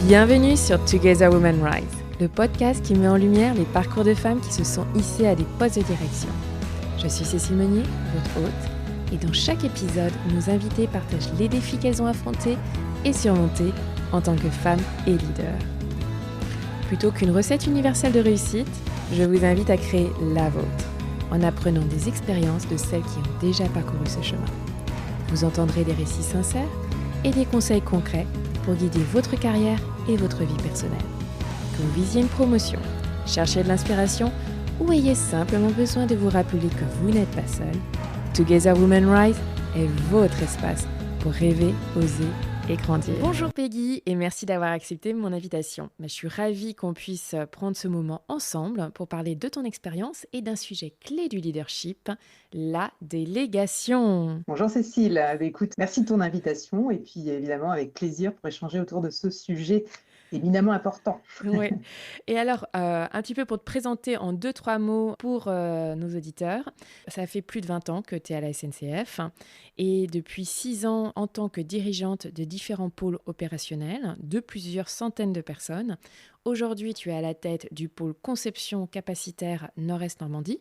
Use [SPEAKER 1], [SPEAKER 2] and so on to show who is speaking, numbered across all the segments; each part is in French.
[SPEAKER 1] Bienvenue sur Together Women Rise, le podcast qui met en lumière les parcours de femmes qui se sont hissées à des postes de direction. Je suis Cécile Meunier, votre hôte, et dans chaque épisode, nos invités partagent les défis qu'elles ont affrontés et surmontés en tant que femmes et leaders. Plutôt qu'une recette universelle de réussite, je vous invite à créer la vôtre, en apprenant des expériences de celles qui ont déjà parcouru ce chemin. Vous entendrez des récits sincères et des conseils concrets pour guider votre carrière et votre vie personnelle. Que vous visiez une promotion, cherchez de l'inspiration ou ayez simplement besoin de vous rappeler que vous n'êtes pas seul, Together Women Rise est votre espace pour rêver, oser et grandir. Bonjour Peggy et merci d'avoir accepté mon invitation. Je suis ravie qu'on puisse prendre ce moment ensemble pour parler de ton expérience et d'un sujet clé du leadership, la délégation.
[SPEAKER 2] Bonjour Cécile, écoute, merci de ton invitation et puis évidemment avec plaisir pour échanger autour de ce sujet éminemment important.
[SPEAKER 1] Oui. Et alors, un petit peu pour te présenter en 2-3 mots pour nos auditeurs, ça fait plus de 20 ans que tu es à la SNCF et depuis 6 ans en tant que dirigeante de différents pôles opérationnels de plusieurs centaines de personnes. Aujourd'hui, tu es à la tête du pôle conception capacitaire Nord-Est Normandie,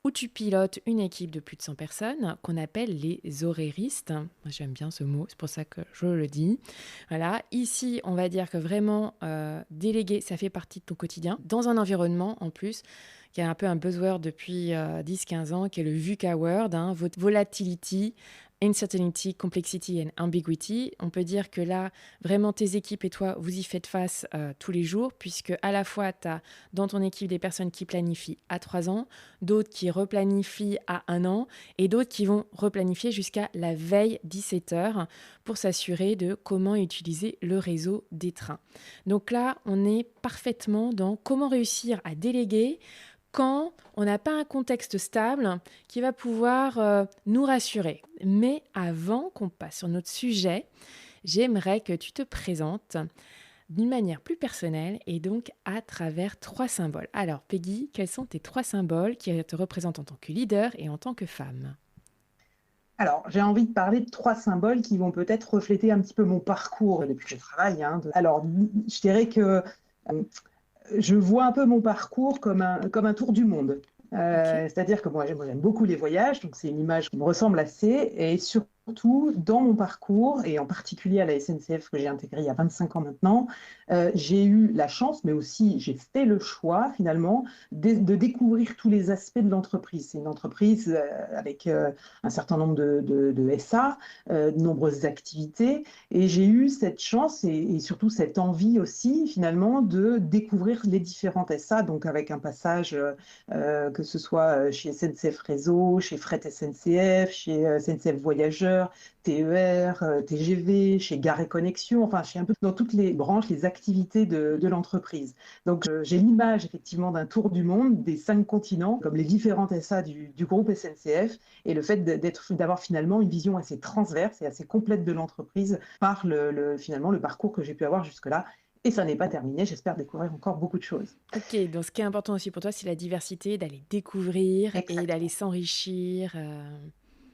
[SPEAKER 1] où tu pilotes une équipe de plus de 100 personnes qu'on appelle les horaristes. Moi, j'aime bien ce mot, c'est pour ça que je le dis. Voilà. Ici, on va dire que vraiment, déléguer, ça fait partie de ton quotidien, dans un environnement, en plus, qui a un peu un buzzword depuis 10-15 ans, qui est le VUCA word, Volatility, Uncertainty, Complexity and Ambiguity. On peut dire que là, vraiment, tes équipes et toi, vous y faites face tous les jours, puisque à la fois, tu as dans ton équipe des personnes qui planifient à 3 ans, d'autres qui replanifient à 1 an, et d'autres qui vont replanifier jusqu'à la veille 17h pour s'assurer de comment utiliser le réseau des trains. Donc là, on est parfaitement dans comment réussir à déléguer quand on n'a pas un contexte stable qui va pouvoir nous rassurer. Mais avant qu'on passe sur notre sujet, j'aimerais que tu te présentes d'une manière plus personnelle et donc à travers 3 symboles. Alors Peggy, quels sont tes 3 symboles qui te représentent en tant que leader et en tant que femme ?
[SPEAKER 2] Alors, j'ai envie de parler de 3 symboles qui vont peut-être refléter un petit peu mon parcours depuis que je travaille. Alors, je dirais que je vois un peu mon parcours comme un tour du monde.
[SPEAKER 1] Okay.
[SPEAKER 2] C'est-à-dire que moi, j'aime beaucoup les voyages, donc c'est une image qui me ressemble assez. Et surtout, dans mon parcours, et en particulier à la SNCF que j'ai intégrée il y a 25 ans maintenant, j'ai eu la chance, mais aussi j'ai fait le choix finalement de découvrir tous les aspects de l'entreprise. C'est une entreprise avec un certain nombre de SA, de nombreuses activités, et j'ai eu cette chance et surtout cette envie aussi finalement de découvrir les différentes SA, donc avec un passage que ce soit chez SNCF Réseau, chez Fret SNCF, chez SNCF Voyageurs, TER, TGV, chez Gare et Connexion, enfin, chez un peu dans toutes les branches, les activités de l'entreprise. Donc, j'ai l'image effectivement d'un tour du monde, des 5 continents, comme les différentes SA du groupe SNCF, et le fait d'avoir finalement une vision assez transverse et assez complète de l'entreprise par finalement le parcours que j'ai pu avoir jusque-là. Et ça n'est pas terminé, j'espère découvrir encore beaucoup de choses.
[SPEAKER 1] Ok, donc ce qui est important aussi pour toi, c'est la diversité, d'aller découvrir et
[SPEAKER 2] Exactement.
[SPEAKER 1] d'aller s'enrichir.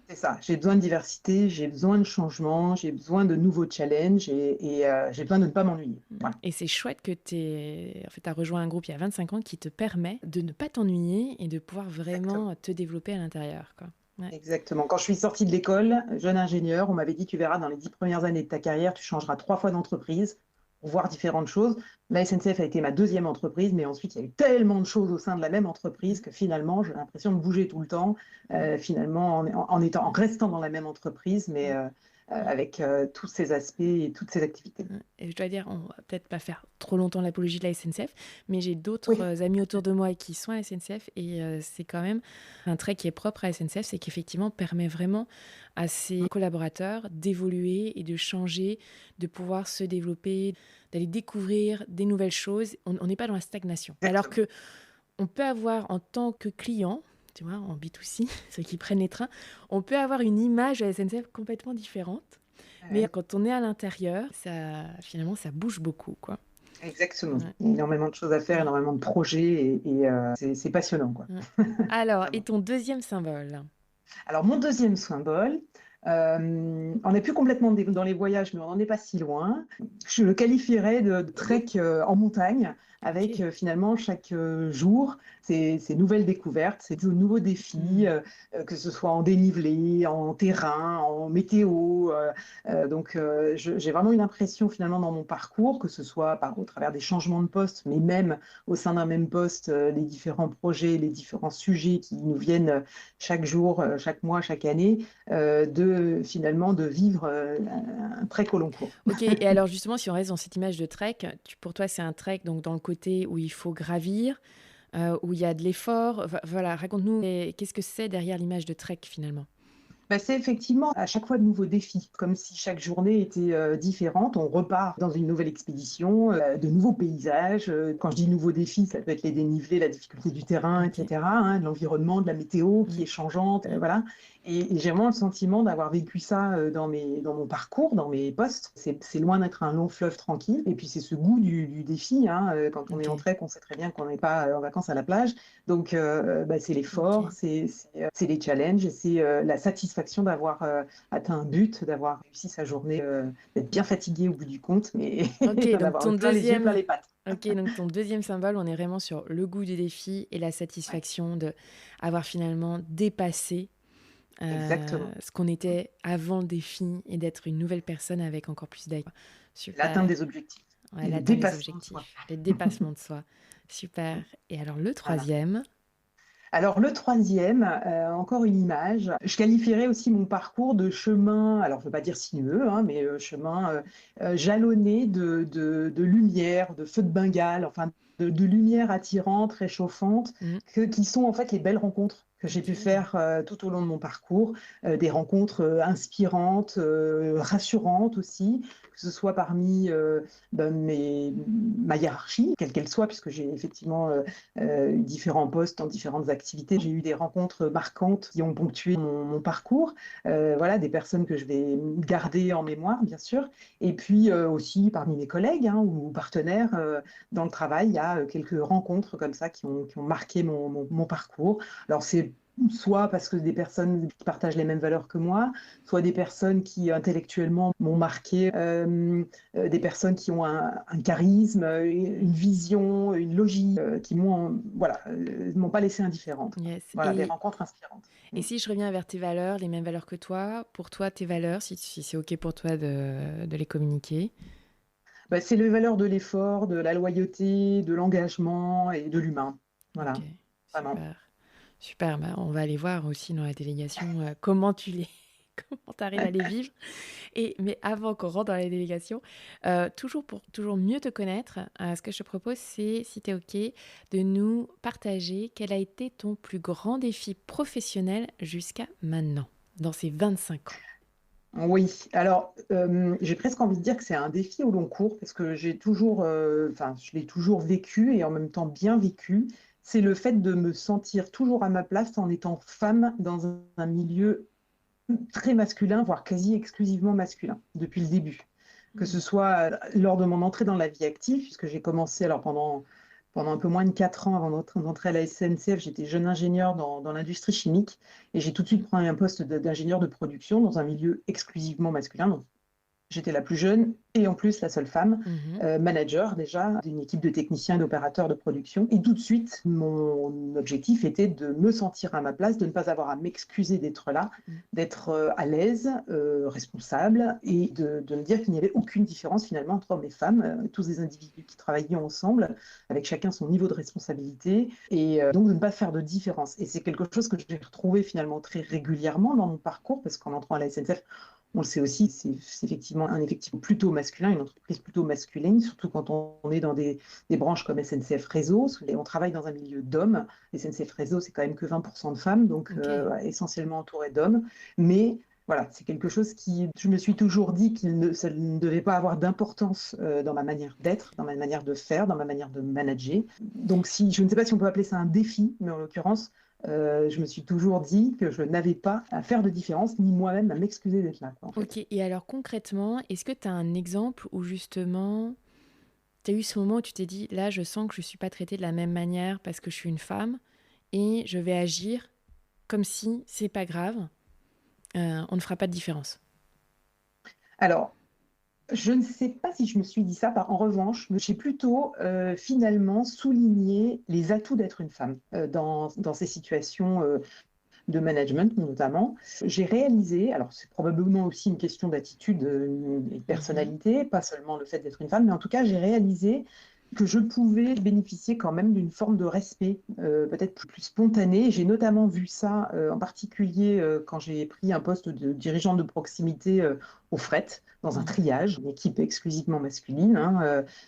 [SPEAKER 2] C'est ça, j'ai besoin de diversité, j'ai besoin de changement, j'ai besoin de nouveaux challenges et j'ai besoin de ne pas m'ennuyer. Voilà.
[SPEAKER 1] Et c'est chouette que tu as rejoint un groupe il y a 25 ans qui te permet de ne pas t'ennuyer et de pouvoir
[SPEAKER 2] Exactement.
[SPEAKER 1] vraiment te développer à l'intérieur, quoi. Ouais.
[SPEAKER 2] Exactement. Quand je suis sortie de l'école, jeune ingénieur, on m'avait dit, tu verras, dans les 10 premières années de ta carrière, tu changeras 3 fois d'entreprise pour voir différentes choses. La SNCF a été ma 2e entreprise, mais ensuite, il y a eu tellement de choses au sein de la même entreprise que finalement, j'ai l'impression de bouger tout le temps, finalement, en restant dans la même entreprise, mais avec tous ces aspects et toutes ces activités.
[SPEAKER 1] Et je dois dire, on va peut-être pas faire trop longtemps l'apologie de la SNCF, mais j'ai d'autres
[SPEAKER 2] Oui,
[SPEAKER 1] amis autour de moi qui sont à la SNCF et c'est quand même un trait qui est propre à la SNCF, c'est qu'effectivement permet vraiment à ses collaborateurs d'évoluer et de changer, de pouvoir se développer, d'aller découvrir des nouvelles choses. On n'est pas dans la stagnation. Alors que on peut avoir en tant que client, tu vois, en B2C, ceux qui prennent les trains, on peut avoir une image de la SNCF complètement différente. Mais quand on est à l'intérieur, finalement, ça bouge beaucoup, quoi.
[SPEAKER 2] exactement.
[SPEAKER 1] Ouais.
[SPEAKER 2] Il y a énormément de choses à faire, énormément de projets et c'est passionnant, quoi.
[SPEAKER 1] Ouais. Alors, et
[SPEAKER 2] Vraiment.
[SPEAKER 1] ton deuxième symbole ?
[SPEAKER 2] Alors, mon 2e symbole, On n'est plus complètement dans les voyages, mais on n'en est pas si loin. Je le qualifierais de trek en montagne, avec
[SPEAKER 1] Ok.
[SPEAKER 2] finalement chaque jour ces nouvelles découvertes, ces nouveaux défis,
[SPEAKER 1] Hmm.
[SPEAKER 2] que ce soit en dénivelé, en terrain, en météo. J'ai vraiment une impression finalement dans mon parcours, que ce soit au travers des changements de poste, mais même au sein d'un même poste, les différents projets, les différents sujets qui nous viennent chaque jour, chaque mois, chaque année, finalement de vivre un trek au long cours.
[SPEAKER 1] Ok, et alors justement, si on reste dans cette image de trek, pour toi, c'est un trek donc dans le côté où il faut gravir, où il y a de l'effort. Voilà, raconte-nous qu'est-ce que c'est derrière l'image de trek finalement.
[SPEAKER 2] Bah, c'est effectivement à chaque fois de nouveaux défis, comme si chaque journée était différente. On repart dans une nouvelle expédition, de nouveaux paysages. Quand je dis nouveaux défis, ça peut être les dénivelés, la difficulté du terrain,
[SPEAKER 1] Ok.
[SPEAKER 2] etc., hein, de l'environnement, de la météo qui
[SPEAKER 1] Mm.
[SPEAKER 2] est changeante, voilà. Et j'ai vraiment le sentiment d'avoir vécu ça dans mon parcours, dans mes postes. C'est loin d'être un long fleuve tranquille. Et puis c'est ce goût du défi, hein. Quand on est
[SPEAKER 1] Ok.
[SPEAKER 2] en trek, on sait très bien qu'on n'est pas en vacances à la plage. Donc, c'est l'effort,
[SPEAKER 1] Ok.
[SPEAKER 2] c'est les challenges, et c'est la satisfaction d'avoir atteint un but, d'avoir réussi sa journée, d'être bien fatigué au bout du compte, mais
[SPEAKER 1] Ok, donc
[SPEAKER 2] d'avoir plein les yeux, plein les pattes.
[SPEAKER 1] ton deuxième symbole, on est vraiment sur le goût du défi et la
[SPEAKER 2] Ouais,
[SPEAKER 1] satisfaction de avoir finalement dépassé
[SPEAKER 2] exactement.
[SPEAKER 1] ce qu'on était avant le défi et d'être une nouvelle personne avec encore plus d'aide.
[SPEAKER 2] L'atteinte
[SPEAKER 1] Super.
[SPEAKER 2] des objectifs
[SPEAKER 1] Ouais,
[SPEAKER 2] et le
[SPEAKER 1] l'atteinte des
[SPEAKER 2] dépassement de soi.
[SPEAKER 1] objectifs, le dépassement de soi. Super. Et alors le
[SPEAKER 2] Voilà.
[SPEAKER 1] troisième.
[SPEAKER 2] Alors le troisième, encore une image. Je qualifierais aussi mon parcours de chemin, alors je ne veux pas dire sinueux, hein, mais chemin jalonné de lumière, de feux de Bengale, enfin de lumière attirante, réchauffante,
[SPEAKER 1] Hmm,
[SPEAKER 2] qui sont en fait les belles rencontres que j'ai pu
[SPEAKER 1] ok.
[SPEAKER 2] faire tout au long de mon parcours, des rencontres inspirantes, rassurantes aussi, que ce soit parmi ma hiérarchie, quelle qu'elle soit, puisque j'ai effectivement différents postes dans différentes activités. J'ai eu des rencontres marquantes qui ont ponctué mon parcours. Voilà, des personnes que je vais garder en mémoire, bien sûr. Et puis aussi parmi mes collègues, hein, ou partenaires dans le travail, il y a quelques rencontres comme ça qui ont marqué mon parcours. Alors c'est soit parce que des personnes qui partagent les mêmes valeurs que moi, soit des personnes qui intellectuellement m'ont marqué, des personnes qui ont un charisme, une vision, une logique, qui m'ont pas laissé indifférente, quoi.
[SPEAKER 1] Yes.
[SPEAKER 2] Voilà, des rencontres inspirantes.
[SPEAKER 1] Et si je reviens vers tes valeurs, les mêmes valeurs que toi, pour toi, tes valeurs, si c'est OK pour toi de les communiquer.
[SPEAKER 2] Bah, c'est les valeurs de l'effort, de la loyauté, de l'engagement et de l'humain.
[SPEAKER 1] OK,
[SPEAKER 2] Voilà, vraiment.
[SPEAKER 1] super. Super, bah, on va aller voir aussi dans la délégation comment tu les... comment tu arrives à les vivre. Mais avant qu'on rentre dans la délégation, toujours pour toujours mieux te connaître, ce que je te propose, c'est, si tu es OK, de nous partager quel a été ton plus grand défi professionnel jusqu'à maintenant, dans ces 25 ans.
[SPEAKER 2] Oui, alors j'ai presque envie de dire que c'est un défi au long cours parce que je l'ai toujours vécu et en même temps bien vécu. C'est le fait de me sentir toujours à ma place en étant femme dans un milieu très masculin, voire quasi exclusivement masculin, depuis le début. Que
[SPEAKER 1] Mm.
[SPEAKER 2] ce soit lors de mon entrée dans la vie active, puisque j'ai commencé alors pendant un peu moins de 4 ans avant d'entrer à la SNCF, j'étais jeune ingénieur dans l'industrie chimique et j'ai tout de suite pris un poste d'ingénieur de production dans un milieu exclusivement masculin. Donc, j'étais la plus jeune et en plus la seule femme,
[SPEAKER 1] Mhm.
[SPEAKER 2] manager déjà d'une équipe de techniciens et d'opérateurs de production. Et tout de suite, mon objectif était de me sentir à ma place, de ne pas avoir à m'excuser d'être là,
[SPEAKER 1] Mm.
[SPEAKER 2] d'être à l'aise, responsable, et de me dire qu'il n'y avait aucune différence finalement entre hommes et femmes, tous des individus qui travaillaient ensemble, avec chacun son niveau de responsabilité, et donc de ne pas faire de différence. Et c'est quelque chose que j'ai retrouvé finalement très régulièrement dans mon parcours, parce qu'en entrant à la SNCF, on le sait aussi, c'est effectivement un effectif plutôt masculin, une entreprise plutôt masculine, surtout quand on est dans des branches comme SNCF Réseau. On travaille dans un milieu d'hommes. SNCF Réseau, c'est quand même que 20% de femmes, donc
[SPEAKER 1] Ok.
[SPEAKER 2] voilà, essentiellement entouré d'hommes. Mais voilà, c'est quelque chose je me suis toujours dit ça ne devait pas avoir d'importance dans ma manière d'être, dans ma manière de faire, dans ma manière de manager. Donc, je ne sais pas si on peut appeler ça un défi, mais en l'occurrence, je me suis toujours dit que je n'avais pas à faire de différence, ni moi-même à m'excuser d'être là, quoi, en fait.
[SPEAKER 1] Ok, et alors concrètement, est-ce que tu as un exemple où justement, tu as eu ce moment où tu t'es dit, là, je sens que je ne suis pas traitée de la même manière parce que je suis une femme et je vais agir comme si c'est pas grave. On ne fera pas de différence.
[SPEAKER 2] Alors, je ne sais pas si je me suis dit ça. En revanche, j'ai plutôt finalement souligné les atouts d'être une femme dans ces situations de management notamment. J'ai réalisé, alors c'est probablement aussi une question d'attitude et de
[SPEAKER 1] Mhm.
[SPEAKER 2] personnalité, pas seulement le fait d'être une femme, mais en tout cas j'ai réalisé que je pouvais bénéficier quand même d'une forme de respect, peut-être plus spontané. J'ai notamment vu ça en particulier quand j'ai pris un poste de dirigeante de proximité au fret, dans un
[SPEAKER 1] Mhm.
[SPEAKER 2] triage, une équipe exclusivement masculine,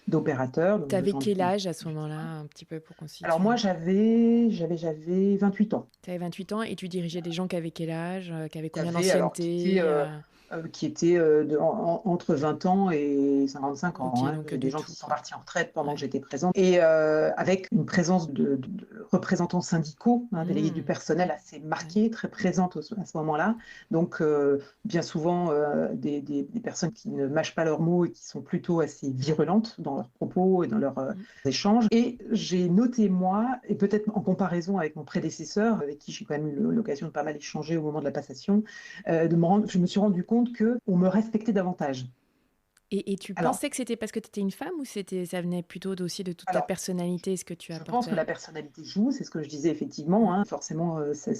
[SPEAKER 2] d'opérateurs, donc de
[SPEAKER 1] T'avais
[SPEAKER 2] gens
[SPEAKER 1] quel
[SPEAKER 2] du
[SPEAKER 1] âge à ce moment-là,
[SPEAKER 2] terrain.
[SPEAKER 1] un petit peu pour qu'on se
[SPEAKER 2] Alors
[SPEAKER 1] situe?
[SPEAKER 2] moi, j'avais 28 ans.
[SPEAKER 1] Tu avais 28 ans et tu dirigeais des gens qui avaient quel âge, qui avaient
[SPEAKER 2] Il y
[SPEAKER 1] combien
[SPEAKER 2] avait, alors,
[SPEAKER 1] d'ancienneté?
[SPEAKER 2] qui était entre 20 ans et 55
[SPEAKER 1] Ok,
[SPEAKER 2] ans. Hein.
[SPEAKER 1] donc
[SPEAKER 2] J'ai des
[SPEAKER 1] de
[SPEAKER 2] gens
[SPEAKER 1] tout,
[SPEAKER 2] qui sont
[SPEAKER 1] quoi.
[SPEAKER 2] partis en retraite pendant que
[SPEAKER 1] Ouais.
[SPEAKER 2] j'étais présente. Et avec une présence de représentants syndicaux, délégués du
[SPEAKER 1] Hmm.
[SPEAKER 2] personnel assez
[SPEAKER 1] Ouais.
[SPEAKER 2] marquée, très présente à ce moment-là. Donc, bien souvent, des personnes qui ne mâchent pas leurs mots et qui sont plutôt assez virulentes dans leurs propos et dans leurs
[SPEAKER 1] Hmm.
[SPEAKER 2] échanges. Et j'ai noté, moi, et peut-être en comparaison avec mon prédécesseur, avec qui j'ai quand même eu l'occasion de pas mal échanger au moment de la passation, je me suis rendu compte qu'on me respectait davantage.
[SPEAKER 1] Et tu
[SPEAKER 2] Alors,
[SPEAKER 1] pensais que c'était parce que tu étais une femme ou ça venait plutôt aussi de toute ta
[SPEAKER 2] alors,
[SPEAKER 1] personnalité, ce que tu
[SPEAKER 2] je pense que
[SPEAKER 1] apportais?
[SPEAKER 2] la personnalité joue, c'est ce que je disais effectivement,
[SPEAKER 1] Hmm.
[SPEAKER 2] hein, forcément ça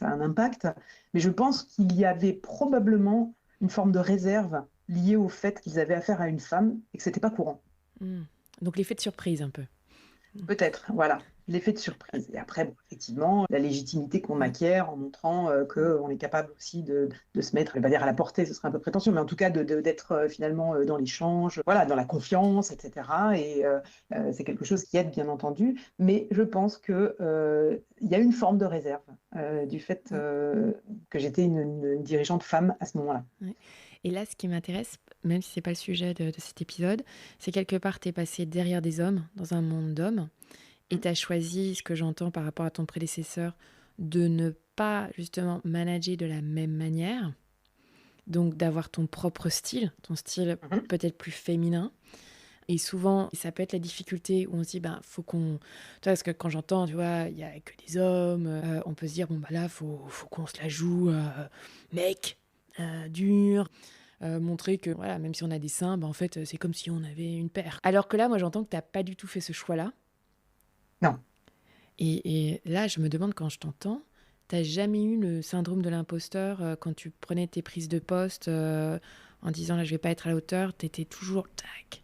[SPEAKER 2] a un impact, mais je pense qu'il y avait probablement une forme de réserve liée au fait qu'ils avaient affaire à une femme et que c'était pas courant.
[SPEAKER 1] Hmm. Donc l'effet de surprise un peu.
[SPEAKER 2] Peut-être, voilà, l'effet de surprise. Et après, bon, effectivement, la légitimité qu'on
[SPEAKER 1] Hmm.
[SPEAKER 2] acquiert en montrant qu'on est capable aussi de se mettre, je ne vais pas dire à la portée, ce serait un peu prétentieux, mais en tout cas d'être finalement dans l'échange, voilà, dans la confiance, etc. Et c'est quelque chose qui aide, bien entendu. Mais je pense qu'il y a une forme de réserve du fait
[SPEAKER 1] Ouais.
[SPEAKER 2] que j'étais une dirigeante femme à ce moment-là.
[SPEAKER 1] Ouais. Et là, ce qui m'intéresse, même si c'est pas le sujet de cet épisode, c'est quelque part, tu es passé derrière des hommes, dans un monde d'hommes, et tu as choisi, ce que j'entends par rapport à ton prédécesseur, de ne pas justement manager de la même manière, donc d'avoir ton style
[SPEAKER 2] Mhm.
[SPEAKER 1] peut-être plus féminin. Et souvent, ça peut être la difficulté où on se dit, ben, faut qu'on. Tu vois, parce que quand j'entends, tu vois, il y a que des hommes, on peut se dire, bon, bah là, faut qu'on se la joue, mec, dur, montrer que, voilà, même si on a des seins, ben, en fait, c'est comme si on avait une paire. Alors que là, moi, j'entends que t'as pas du tout fait ce choix-là.
[SPEAKER 2] Non.
[SPEAKER 1] Et là, je me demande, quand je t'entends, t'as jamais eu le syndrome de l'imposteur quand tu prenais tes prises de poste en disant, là, je vais pas être à la hauteur, t'étais toujours tac.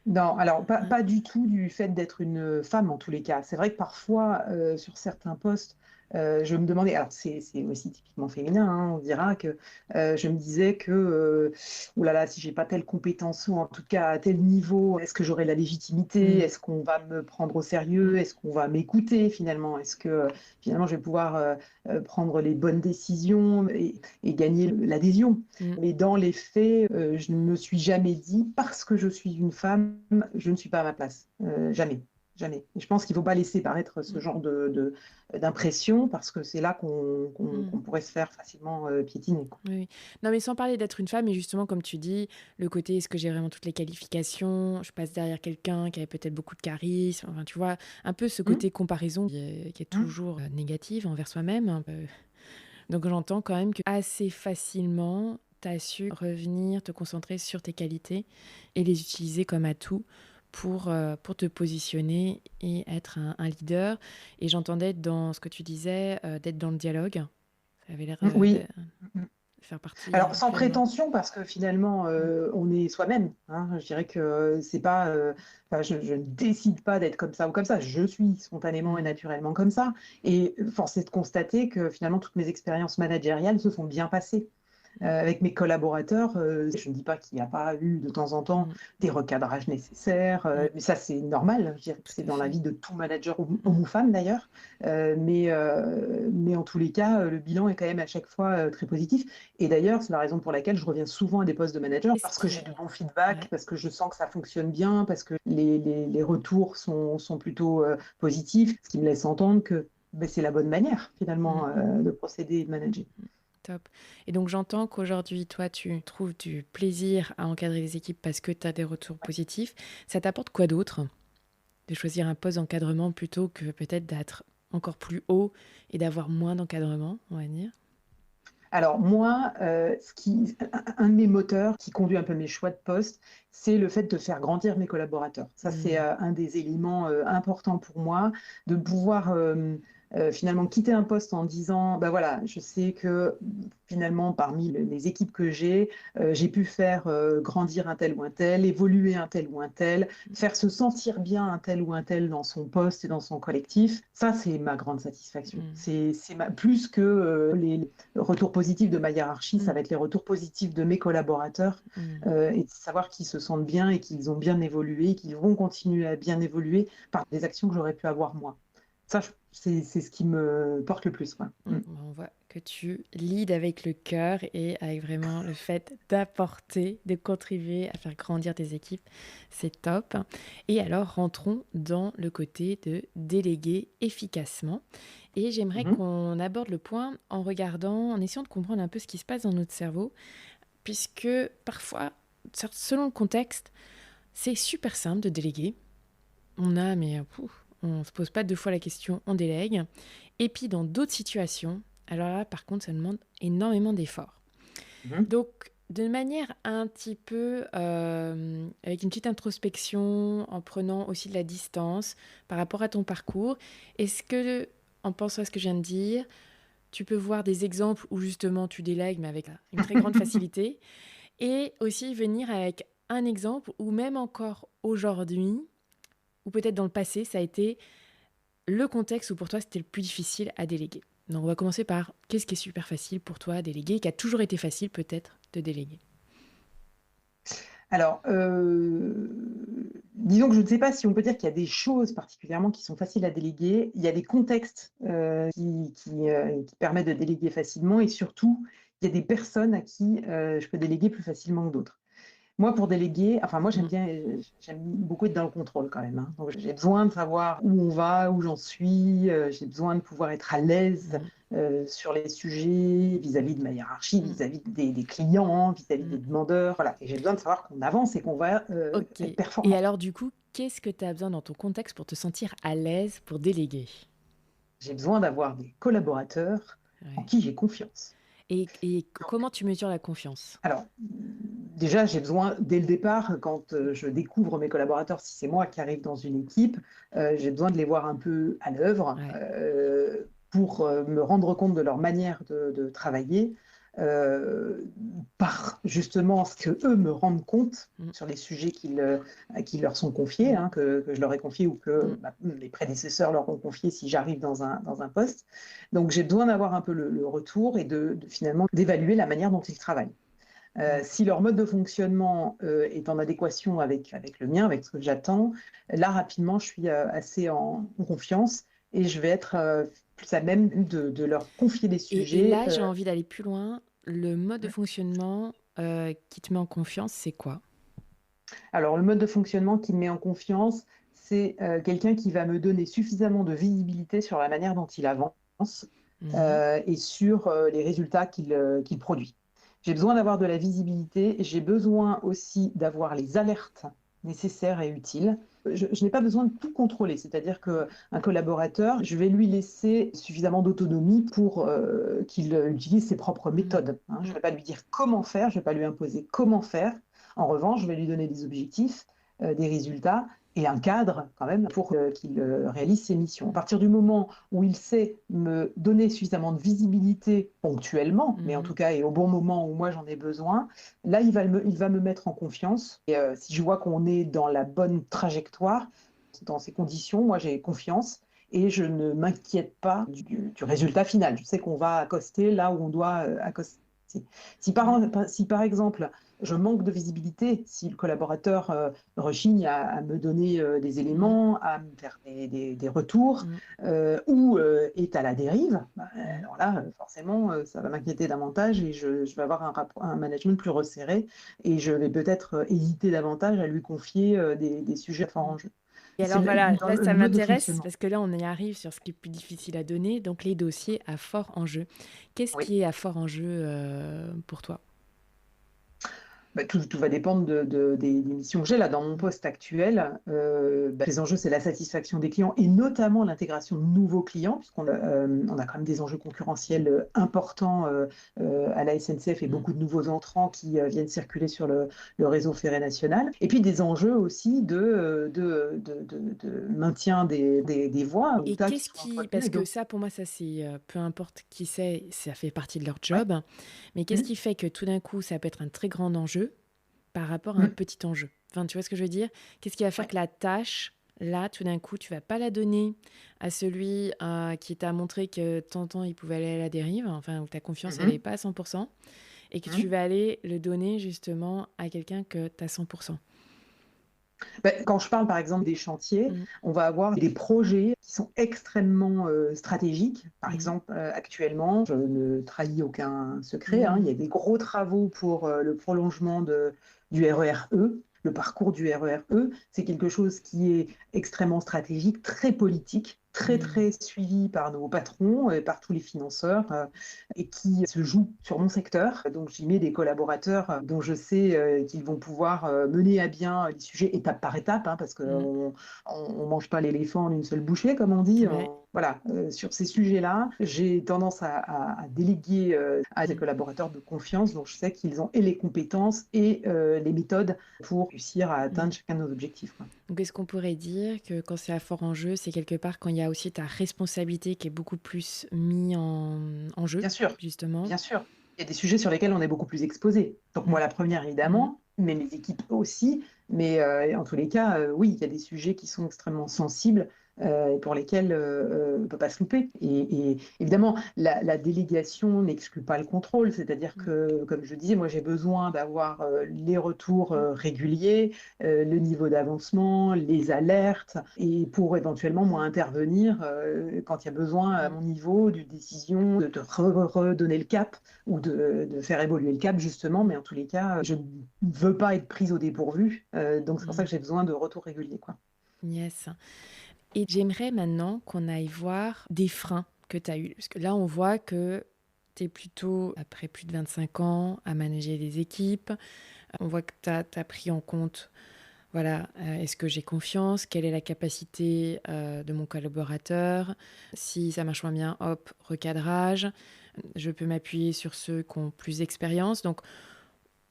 [SPEAKER 2] Non, alors
[SPEAKER 1] Hein.
[SPEAKER 2] pas du tout du fait d'être une femme en tous les cas. C'est vrai que parfois, sur certains postes, je me demandais, alors c'est aussi typiquement féminin, hein, on dira que je me disais que, oh là là, si j'ai pas telle compétence ou en tout cas à tel niveau, est-ce que j'aurai la légitimité?
[SPEAKER 1] Mm,
[SPEAKER 2] Est-ce qu'on va me prendre au
[SPEAKER 1] mm,
[SPEAKER 2] sérieux? Est-ce qu'on va m'écouter finalement? Est-ce que finalement je vais pouvoir prendre les bonnes décisions et gagner l'adhésion?
[SPEAKER 1] mm.
[SPEAKER 2] Mais dans les faits, je ne me suis jamais dit, parce que je suis une femme, je ne suis pas à ma place. Jamais, jamais. Et je pense qu'il ne faut pas laisser paraître ce
[SPEAKER 1] Mm,
[SPEAKER 2] genre d'impression, parce que c'est là
[SPEAKER 1] mm.
[SPEAKER 2] qu'on pourrait se faire facilement piétiner, quoi.
[SPEAKER 1] Oui, oui. Non, mais sans parler d'être une femme, mais justement, comme tu dis, le côté, est-ce que j'ai vraiment toutes les qualifications? Je passe derrière quelqu'un qui avait peut-être beaucoup de charisme. Enfin, tu vois, un peu ce
[SPEAKER 2] Hum,
[SPEAKER 1] côté comparaison qui est
[SPEAKER 2] hum.
[SPEAKER 1] toujours négative envers soi-même. Un peu. Donc, j'entends quand même que assez facilement, tu as su revenir, te concentrer sur tes qualités et les utiliser comme atout pour te positionner et être un leader. Et j'entendais dans ce que tu disais, d'être dans le dialogue. Ça avait l'air de
[SPEAKER 2] Oui. Hum.
[SPEAKER 1] faire partie
[SPEAKER 2] Alors, sans
[SPEAKER 1] pleinement.
[SPEAKER 2] prétention, parce que finalement,
[SPEAKER 1] Mm,
[SPEAKER 2] on est soi-même, hein. Je dirais que c'est pas, enfin, je ne décide pas d'être comme ça ou comme ça. Je suis spontanément et
[SPEAKER 1] mm,
[SPEAKER 2] naturellement comme ça. Et force est de constater que finalement, toutes mes expériences managériales se sont bien passées. Avec mes collaborateurs, je ne dis pas qu'il n'y a pas eu de temps en temps
[SPEAKER 1] mm,
[SPEAKER 2] des recadrages nécessaires,
[SPEAKER 1] mm,
[SPEAKER 2] mais ça c'est normal, je dirais que
[SPEAKER 1] tout
[SPEAKER 2] c'est
[SPEAKER 1] à
[SPEAKER 2] dans la
[SPEAKER 1] fait.
[SPEAKER 2] vie de tout manager, homme
[SPEAKER 1] Mm,
[SPEAKER 2] ou femme d'ailleurs. Mais en tous les cas, le bilan est quand même à chaque fois très positif. Et d'ailleurs, c'est la raison pour laquelle je reviens souvent à des postes de manager,
[SPEAKER 1] Qu'est-ce
[SPEAKER 2] parce que j'ai
[SPEAKER 1] qui...
[SPEAKER 2] de bons feedbacks,
[SPEAKER 1] Ouais.
[SPEAKER 2] parce que je sens que ça fonctionne bien, parce que les retours sont plutôt positifs, ce qui me laisse entendre que ben, c'est la bonne manière finalement
[SPEAKER 1] Mm,
[SPEAKER 2] de procéder et de manager.
[SPEAKER 1] top. Et donc j'entends qu'aujourd'hui, toi, tu trouves du plaisir à encadrer les équipes parce que tu as des retours positifs. Ça t'apporte quoi d'autre de choisir un poste d'encadrement plutôt que peut-être d'être encore plus haut et d'avoir moins d'encadrement, on va dire?
[SPEAKER 2] Alors moi, un de mes moteurs qui conduit un peu mes choix de poste, c'est le fait de faire grandir mes collaborateurs. Ça, c'est
[SPEAKER 1] Mmh.
[SPEAKER 2] un des éléments importants pour moi, de pouvoir finalement quitter un poste en disant, bah voilà, je sais que finalement parmi les équipes que j'ai pu faire grandir un tel ou un tel, évoluer un tel ou un tel, faire se sentir bien un tel ou un tel dans son poste et dans son collectif. Ça, c'est ma grande satisfaction.
[SPEAKER 1] Mmh.
[SPEAKER 2] Plus que les retours positifs de ma hiérarchie, ça
[SPEAKER 1] Mmh.
[SPEAKER 2] va être les retours positifs de mes collaborateurs
[SPEAKER 1] Mmh.
[SPEAKER 2] et de savoir qu'ils se sentent bien et qu'ils ont bien évolué, qu'ils vont continuer à bien évoluer par des actions que j'aurais pu avoir moi. Ça, c'est ce qui me porte le plus, quoi.
[SPEAKER 1] Mmh. On voit que tu leads avec le cœur et avec vraiment le fait d'apporter, de contribuer à faire grandir tes équipes. C'est top. Et alors, rentrons dans le côté de déléguer efficacement. Et j'aimerais
[SPEAKER 2] Mhm.
[SPEAKER 1] qu'on aborde le point en regardant, en essayant de comprendre un peu ce qui se passe dans notre cerveau, puisque parfois, selon le contexte, c'est super simple de déléguer. On se pose pas deux fois la question, on délègue. Et puis dans d'autres situations, alors là, par contre, ça demande énormément d'efforts.
[SPEAKER 2] Mhm.
[SPEAKER 1] Donc, de manière un petit peu, avec une petite introspection, en prenant aussi de la distance par rapport à ton parcours, est-ce que, en pensant à ce que je viens de dire, tu peux voir des exemples où justement tu délègues, mais avec une très grande facilité, et aussi venir avec un exemple où même encore aujourd'hui, ou peut-être dans le passé, ça a été le contexte où pour toi c'était le plus difficile à déléguer. Donc on va commencer par qu'est-ce qui est super facile pour toi à déléguer, qui a toujours été facile peut-être de déléguer.
[SPEAKER 2] Alors, disons que je ne sais pas si on peut dire qu'il y a des choses particulièrement qui sont faciles à déléguer. Il y a des contextes qui permettent de déléguer facilement et surtout, il y a des personnes à qui je peux déléguer plus facilement que d'autres. Moi, pour déléguer, enfin, moi,
[SPEAKER 1] Mm.
[SPEAKER 2] j'aime beaucoup être dans le contrôle quand même, hein. Donc, j'ai besoin de savoir où on va, où j'en suis. J'ai besoin de pouvoir être à l'aise
[SPEAKER 1] Mm.
[SPEAKER 2] sur les sujets vis-à-vis de ma hiérarchie,
[SPEAKER 1] Mm.
[SPEAKER 2] vis-à-vis des clients, vis-à-vis
[SPEAKER 1] Mm.
[SPEAKER 2] des demandeurs. Voilà. Et j'ai besoin de savoir qu'on avance et qu'on va
[SPEAKER 1] Ok.
[SPEAKER 2] être
[SPEAKER 1] Et
[SPEAKER 2] performant.
[SPEAKER 1] alors du coup, qu'est-ce que tu as besoin dans ton contexte pour te sentir à l'aise pour déléguer?
[SPEAKER 2] J'ai besoin d'avoir des collaborateurs en
[SPEAKER 1] Ouais.
[SPEAKER 2] qui j'ai confiance.
[SPEAKER 1] Et
[SPEAKER 2] Donc,
[SPEAKER 1] comment tu mesures la confiance?
[SPEAKER 2] alors, déjà, j'ai besoin, dès le départ, quand je découvre mes collaborateurs, si c'est moi qui arrive dans une équipe, j'ai besoin de les voir un peu à l'œuvre
[SPEAKER 1] Ouais.
[SPEAKER 2] pour me rendre compte de leur manière de travailler, euh, par justement ce que eux me rendent compte
[SPEAKER 1] Mm.
[SPEAKER 2] sur les sujets qui leur sont confiés,
[SPEAKER 1] Mm.
[SPEAKER 2] hein, que je leur ai confiés ou que
[SPEAKER 1] Mm.
[SPEAKER 2] mes prédécesseurs leur ont confié si j'arrive dans un poste. Donc j'ai besoin d'avoir un peu le retour et finalement d'évaluer la manière dont ils travaillent.
[SPEAKER 1] Mm.
[SPEAKER 2] Si leur mode de fonctionnement est en adéquation avec le mien, avec ce que j'attends, là rapidement je suis assez en confiance et je vais être plus à même de leur confier des
[SPEAKER 1] Et
[SPEAKER 2] sujets.
[SPEAKER 1] là, j'ai envie d'aller plus loin. Le mode de fonctionnement qui te met en confiance, c'est quoi?
[SPEAKER 2] Alors le mode de fonctionnement qui me met en confiance, c'est quelqu'un qui va me donner suffisamment de visibilité sur la manière dont il avance
[SPEAKER 1] Mhm.
[SPEAKER 2] et sur les résultats qu'il produit. J'ai besoin d'avoir de la visibilité, j'ai besoin aussi d'avoir les alertes nécessaires et utiles. Je n'ai pas besoin de tout contrôler, c'est-à-dire qu'un collaborateur, je vais lui laisser suffisamment d'autonomie pour qu'il utilise ses propres
[SPEAKER 1] Mm.
[SPEAKER 2] méthodes, hein. Je ne
[SPEAKER 1] Mm.
[SPEAKER 2] vais pas lui dire comment faire, je ne vais pas lui imposer comment faire. En revanche, je vais lui donner des objectifs, des résultats et un cadre quand même pour qu'il réalise ses missions. À partir du moment où il sait me donner suffisamment de visibilité ponctuellement, mais en tout
[SPEAKER 1] Mhm.
[SPEAKER 2] cas et au bon moment où moi j'en ai besoin, là il va me mettre en confiance. Et si je vois qu'on est dans la bonne trajectoire, dans ces conditions, moi j'ai confiance et je ne m'inquiète pas du résultat final. Je sais qu'on va accoster là où on doit accoster.
[SPEAKER 1] Mm.
[SPEAKER 2] Si par exemple je manque de visibilité, si le collaborateur rechigne à me donner des
[SPEAKER 1] Mm.
[SPEAKER 2] éléments, à me faire des retours,
[SPEAKER 1] Mm.
[SPEAKER 2] ou est à la dérive, bah,
[SPEAKER 1] Mm.
[SPEAKER 2] alors là, forcément, ça va m'inquiéter davantage et je vais avoir un management plus resserré et je vais peut-être hésiter davantage à lui confier des sujets forts
[SPEAKER 1] Mm.
[SPEAKER 2] en jeu.
[SPEAKER 1] Et
[SPEAKER 2] C'est
[SPEAKER 1] alors voilà,
[SPEAKER 2] dans
[SPEAKER 1] là ça
[SPEAKER 2] le mode de
[SPEAKER 1] m'intéresse
[SPEAKER 2] fonctionnement.
[SPEAKER 1] parce que là on y arrive sur ce qui est plus difficile à donner, donc les dossiers à fort enjeu. Qu'est-ce
[SPEAKER 2] Oui.
[SPEAKER 1] qui est à fort enjeu pour toi?
[SPEAKER 2] Tout va dépendre des missions que j'ai. Là, dans mon poste actuel, les enjeux, c'est la satisfaction des clients et notamment l'intégration de nouveaux clients, puisqu'on on a quand même des enjeux concurrentiels importants à la SNCF et
[SPEAKER 1] Mm.
[SPEAKER 2] beaucoup de nouveaux entrants qui viennent circuler sur le réseau ferré national. Et puis des enjeux aussi de maintien des voies
[SPEAKER 1] Et
[SPEAKER 2] qui
[SPEAKER 1] qu'est-ce
[SPEAKER 2] sont
[SPEAKER 1] qui...
[SPEAKER 2] entretenues.
[SPEAKER 1] Parce
[SPEAKER 2] Et
[SPEAKER 1] que
[SPEAKER 2] donc,
[SPEAKER 1] ça, pour moi, ça c'est... peu importe qui c'est, ça fait partie de leur
[SPEAKER 2] ouais.
[SPEAKER 1] job. Mais qu'est-ce
[SPEAKER 2] Mm,
[SPEAKER 1] qui fait que tout d'un coup, ça peut être un très grand enjeu par rapport à un
[SPEAKER 2] mm,
[SPEAKER 1] petit enjeu? Enfin, tu vois ce que je veux dire? Qu'est-ce qui va faire
[SPEAKER 2] ouais.
[SPEAKER 1] que la tâche, là, tout d'un coup, tu vas pas la donner à celui qui t'a montré que ton il pouvait aller à la dérive, enfin, où ta confiance, elle n'est
[SPEAKER 2] Mhm,
[SPEAKER 1] pas à 100%, et que tu
[SPEAKER 2] mhm.
[SPEAKER 1] vas aller le donner justement à quelqu'un que tu as 100%.
[SPEAKER 2] Quand je parle par exemple des chantiers,
[SPEAKER 1] Mm,
[SPEAKER 2] on va avoir des projets qui sont extrêmement stratégiques. Par
[SPEAKER 1] mhm,
[SPEAKER 2] exemple, actuellement, je ne trahis aucun secret, hein, il y a
[SPEAKER 1] mm,
[SPEAKER 2] des gros travaux pour le prolongement du RER E. Le parcours du RER E, c'est quelque chose qui est extrêmement stratégique, très politique, très
[SPEAKER 1] mm.
[SPEAKER 2] très suivi par nos patrons et par tous les financeurs et qui se joue sur mon secteur. Donc j'y mets des collaborateurs dont je sais qu'ils vont pouvoir mener à bien les sujets étape par étape, hein, parce
[SPEAKER 1] Mm.
[SPEAKER 2] qu'on ne mange pas l'éléphant en une seule bouchée, comme on dit.
[SPEAKER 1] Ouais.
[SPEAKER 2] Voilà, sur ces sujets-là, j'ai tendance à déléguer à des
[SPEAKER 1] Mm.
[SPEAKER 2] collaborateurs de confiance dont je sais qu'ils ont et les compétences et les méthodes pour réussir à
[SPEAKER 1] Mm.
[SPEAKER 2] atteindre chacun de nos objectifs, quoi.
[SPEAKER 1] Donc, est-ce qu'on pourrait dire que quand c'est à fort enjeu, c'est quelque part quand il y a aussi ta responsabilité qui est beaucoup plus mise en jeu,
[SPEAKER 2] Bien sûr,
[SPEAKER 1] justement?
[SPEAKER 2] bien sûr. Il y a des sujets sur lesquels on est beaucoup plus exposé. Donc moi,
[SPEAKER 1] Mm.
[SPEAKER 2] la première,
[SPEAKER 1] Mhm.
[SPEAKER 2] évidemment, mais mes équipes aussi. Mais en tous les cas, oui, il y a des sujets qui sont extrêmement sensibles et pour lesquels on ne peut pas se louper. Et évidemment, la délégation n'exclut pas le contrôle. C'est-à-dire
[SPEAKER 1] Mm.
[SPEAKER 2] que, comme je disais, moi, j'ai besoin d'avoir les retours réguliers, le niveau d'avancement, les alertes, et pour éventuellement, moi, intervenir quand il y a besoin à
[SPEAKER 1] Mm.
[SPEAKER 2] mon niveau de décision, de redonner le cap ou de faire évoluer le cap, justement. Mais en tous les cas, je ne veux pas être prise au dépourvu. Donc, c'est pour ça
[SPEAKER 1] Mm.
[SPEAKER 2] que j'ai besoin de retours réguliers, quoi.
[SPEAKER 1] Yes. Et j'aimerais maintenant qu'on aille voir des freins que tu as eus. Parce que là, on voit que tu es plutôt, après plus de 25 ans, à manager des équipes. On voit que tu as pris en compte, voilà, est-ce que j'ai confiance? Quelle est la capacité de mon collaborateur? Si ça marche moins bien, hop, recadrage. Je peux m'appuyer sur ceux qui ont plus d'expérience. Donc,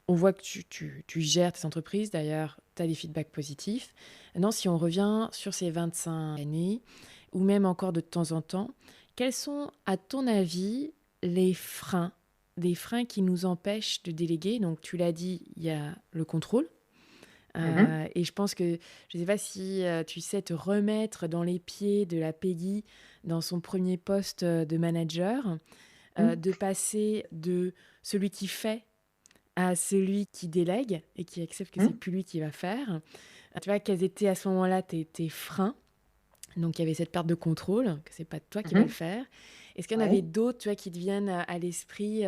[SPEAKER 1] on voit que tu gères tes entreprises. D'ailleurs, tu as des feedbacks positifs. Maintenant, si on revient sur ces 25 années, ou même encore de temps en temps, quels sont, à ton avis, les freins? Des freins qui nous empêchent de déléguer. Donc, tu l'as dit, il y a le contrôle.
[SPEAKER 2] Mhm,
[SPEAKER 1] Et je pense que, je ne sais pas si tu sais te remettre dans les pieds de la Peggy dans son premier poste de manager,
[SPEAKER 2] mhm,
[SPEAKER 1] de passer de celui qui fait à celui qui délègue et qui accepte que c'est
[SPEAKER 2] mhm,
[SPEAKER 1] plus lui qui va faire. Tu vois, quels étaient à ce moment-là tes freins? Donc, il y avait cette perte de contrôle, que c'est pas toi qui vas le
[SPEAKER 2] mhm.
[SPEAKER 1] faire. Est-ce qu'il y en avait
[SPEAKER 2] Ouais.
[SPEAKER 1] d'autres, tu vois, qui te viennent à l'esprit